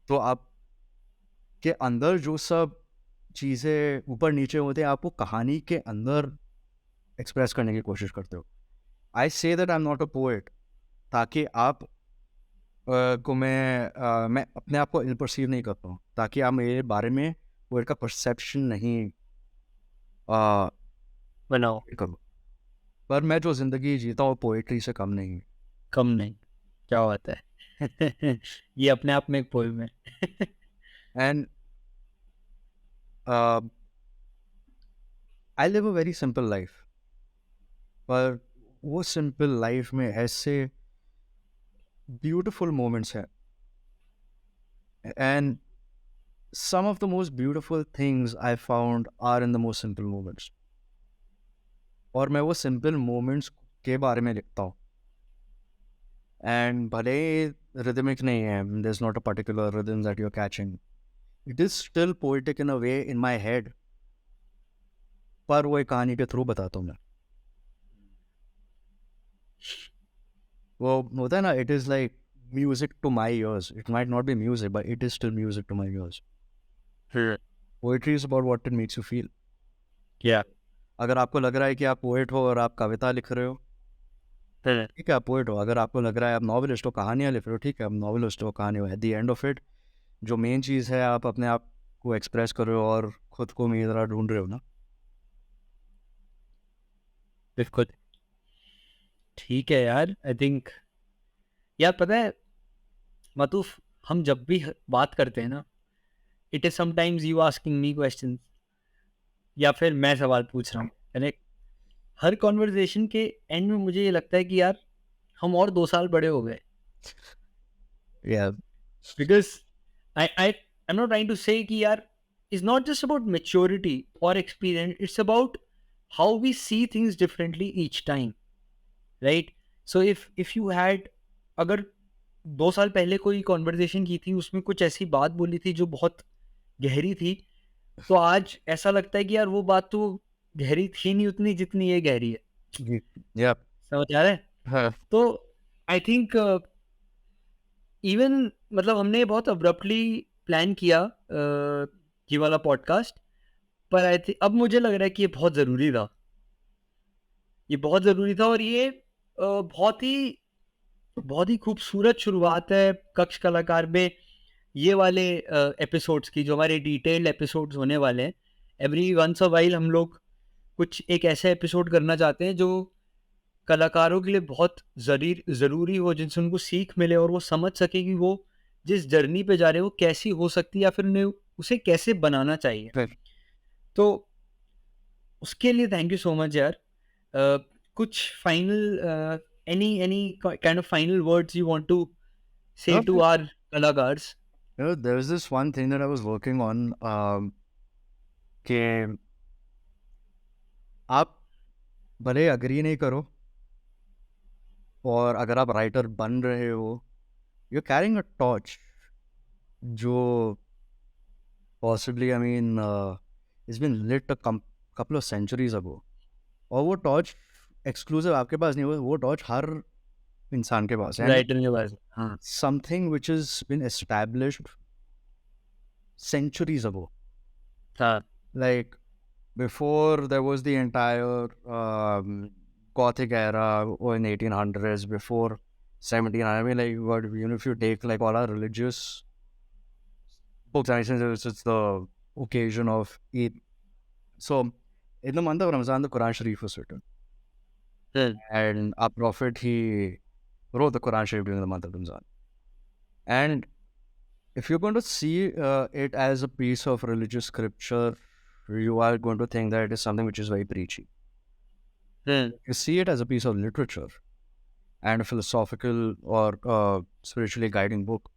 Speaker 2: तो आप के अंदर जो सब चीज़ें ऊपर नीचे होते हैं, आपको कहानी के अंदर एक्सप्रेस करने की कोशिश करते हो। I say that I am not a poet, ताकि आप को मैं अपने आप को इनपर्सीव नहीं करता हूँ, ताकि आप मेरे बारे में पोएट का परसेप्शन नहीं
Speaker 1: बनाओ।
Speaker 2: करो। पर मैं जो ज़िंदगी जीता हूँ पोएट्री से कम नहीं।
Speaker 1: क्या बात है। ये अपने आप में एक पोएम है।
Speaker 2: And I live a very simple life, पर वो सिंपल लाइफ में ऐसे ब्यूटिफुल मोमेंट्स हैं, and some of the most beautiful things I found are in the most simple moments. और मैं वो simple moments के बारे में लिखता हूँ, and भले rhythmic नहीं है, there's not a particular rhythm that you're catching, it is still poetic in a way in my head, पर वो एक कहानी के थ्रू बताता हूँ मैं। वो होता है ना, it is like music to my ears. It might not be music, but it is still music to my ears. Poetry is about what it makes you feel.
Speaker 1: Yeah.
Speaker 2: अगर आपको लग रहा है कि आप पोएट हो और आप कविता लिख रहे हो, ठीक है आप पोएट हो। अगर आपको लग रहा है आप नॉवलिस्ट हो, कहानियाँ लिख रहे हो, ठीक है आप नॉवलिस्ट हो, कहानी हो। At the end of it जो मेन चीज़ है, आप अपने आप को एक्सप्रेस कर रहे हो और खुद को मेरी तरह ढूंढ रहे हो ना।
Speaker 1: बिल्कुल ठीक है यार। आई थिंक यार पता है मतूफ, हम जब भी बात करते हैं ना, it is sometimes you asking me questions या फिर मैं सवाल पूछ रहा हूँ। यानी हर कॉन्वर्जेशन के एंड में मुझे ये लगता है कि यार हम और 2 साल बड़े हो गए।
Speaker 2: Yeah.
Speaker 1: Because I'm not trying to say कि यार it's not just about maturity or experience, it's about how we see things differently each time, right? So if you had, अगर 2 साल पहले कोई कॉन्वर्जेशन की थी, उसमें कुछ ऐसी बात बोली थी जो बहुत गहरी थी, तो आज ऐसा लगता है कि यार वो बात तो गहरी थी नहीं उतनी जितनी ये गहरी है।
Speaker 2: Yeah.
Speaker 1: समझ आ रहा है?
Speaker 2: हाँ.
Speaker 1: तो आई थिंक इवन मतलब हमने बहुत अब्रप्टली प्लान किया ये वाला पॉडकास्ट, पर आई थिंक अब मुझे लग रहा है कि ये बहुत ज़रूरी था। ये बहुत ज़रूरी था और ये बहुत ही खूबसूरत शुरुआत है कक्ष कलाकार में ये वाले एपिसोड्स की, जो हमारे डिटेल्ड एपिसोड्स होने वाले हैं। एवरी वंस अ वाइल हम लोग कुछ एक ऐसा एपिसोड करना चाहते हैं जो कलाकारों के लिए बहुत ज़रूरी हो, जिनसे उनको सीख मिले और वो समझ सके कि वो जिस जर्नी पे जा रहे हैं वो कैसी हो सकती है या फिर उन्हें उसे कैसे बनाना चाहिए।
Speaker 2: Right.
Speaker 1: तो उसके लिए थैंक यू सो मच यार। कुछ final any kind of final words you want to say to
Speaker 2: Okay.
Speaker 1: our kalakars?
Speaker 2: There was this one thing that I was working on, कि आप भले अग्री नहीं करो, और अगर आप राइटर बन रहे हो, यू कैरिंग अ टॉर्च जो possibly, I mean, it's been lit a couple of centuries ago, और वो टॉर्च एक्सक्लूसिव आपके पास नहीं हुआ, वो टॉर्च हर इंसान के पास है, एंड
Speaker 1: राइटर के पास, हाँ,
Speaker 2: something which is been established centuries ago.
Speaker 1: हाँ,
Speaker 2: Like before there was the entire Gothic era, or in 1800s, before 1700. I mean, like, what, you know, if you take like all our religious books, I since it's the occasion of Eid. So in the month of Ramadan, the Quran Sharif was written,
Speaker 1: हाँ,
Speaker 2: and our Prophet, he wrote the Quran Sharif during the month of Ramadan. And if you're going to see it as a piece of religious scripture, you are going to think that it is something which is very preachy.
Speaker 1: हाँ,
Speaker 2: You see it as a piece of literature and a philosophical or spiritually guiding book,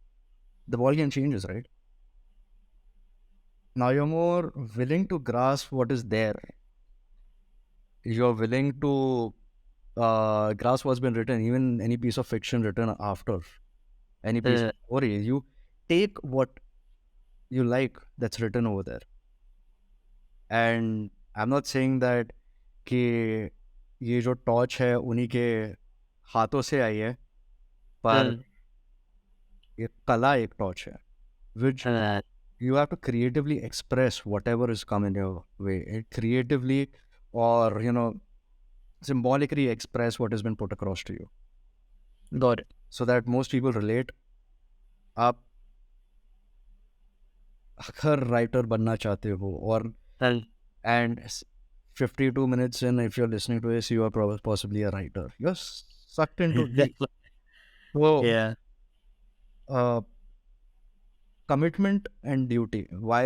Speaker 2: the ball game changes, right? Now you're more willing to grasp what is there. You're willing to grasp what's been written, even any piece of fiction written after, any piece of story. You take what you like that's written over there. And I'm not saying that कि ये जो torch है उन्हीं के हाथों से आई है, पर ये कला एक टॉर्च है which
Speaker 1: हाँ,
Speaker 2: you have to creatively express whatever is come in your way, creatively, or, you know, symbolically express what has been put across to you,
Speaker 1: got it.
Speaker 2: so that most people relate. आप अगर writer बनना चाहते हो, और
Speaker 1: हाँ,
Speaker 2: and 52 minutes in, if you're listening to this, you are possibly a writer. You're sucked into deep. Well,
Speaker 1: yeah,
Speaker 2: commitment and duty. Why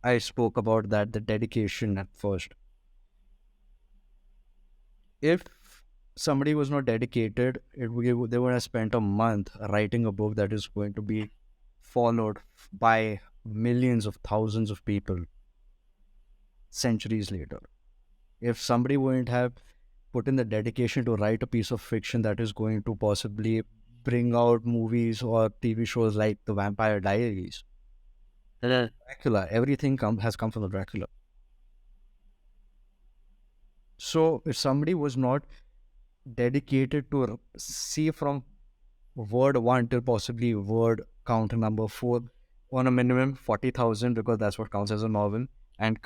Speaker 2: I spoke about that, the dedication at first. If somebody was not dedicated, they would have spent a month writing a book that is going to be followed by millions of thousands of people centuries later. If somebody wouldn't have put in the dedication to write a piece of fiction that is going to possibly bring out movies or TV shows like The Vampire Diaries,
Speaker 1: हाँ,
Speaker 2: Dracula, everything has come from the Dracula. So if somebody was not dedicated to see from word 1 till possibly word count number 4 on a minimum 40,000, because that's what counts as a novel, and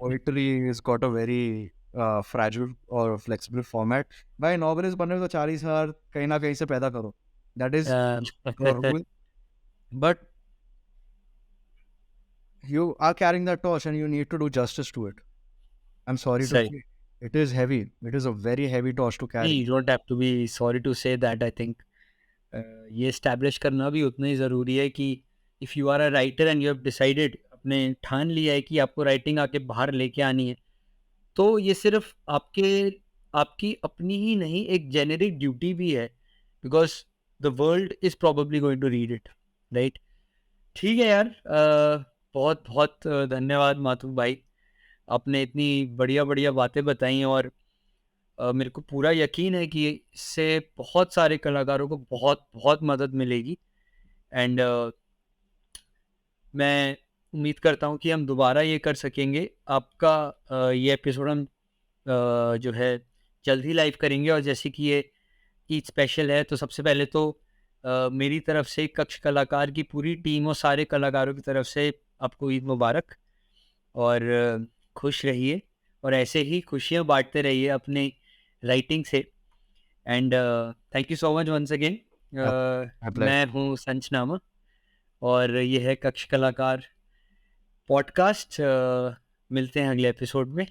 Speaker 2: poetry has got a very fragile or flexible format. By novelist बनने में तो 40,000 कहीं ना कहीं से पैदा करो. That is your rule. But you are carrying that torch and you need to do justice to it. I'm sorry to
Speaker 1: सही.
Speaker 2: say, it is heavy. It is a very heavy torch to carry.
Speaker 1: You don't have to be sorry to say that. I think ये establish करना भी उतना ही ज़रूरी है कि if you are a writer and you have decided, आपने ठान लिया है कि आपको राइटिंग आके बाहर लेके आनी है, तो ये सिर्फ आपकी अपनी ही नहीं, एक जेनेरिक ड्यूटी भी है, because the world is probably going to read it, right? ठीक है यार, बहुत बहुत धन्यवाद मातूफ भाई, आपने इतनी बढ़िया बढ़िया बातें बताई, और मेरे को पूरा यकीन है कि इससे बहुत सारे कलाकारों को बहुत बहुत मदद मिलेगी। एंड मैं उम्मीद करता हूँ कि हम दोबारा ये कर सकेंगे। आपका ये एपिसोड हम जो है जल्द ही लाइव करेंगे, और जैसे कि ये ईद स्पेशल है, तो सबसे पहले तो मेरी तरफ से, कक्ष कलाकार की पूरी टीम और सारे कलाकारों की तरफ से आपको ईद मुबारक। और खुश रहिए और ऐसे ही खुशियाँ बांटते रहिए अपने राइटिंग से। And thank you so much once again. मैं हूँ संचनामा और ये है कक्ष कलाकार पॉडकास्ट। मिलते हैं अगले एपिसोड में।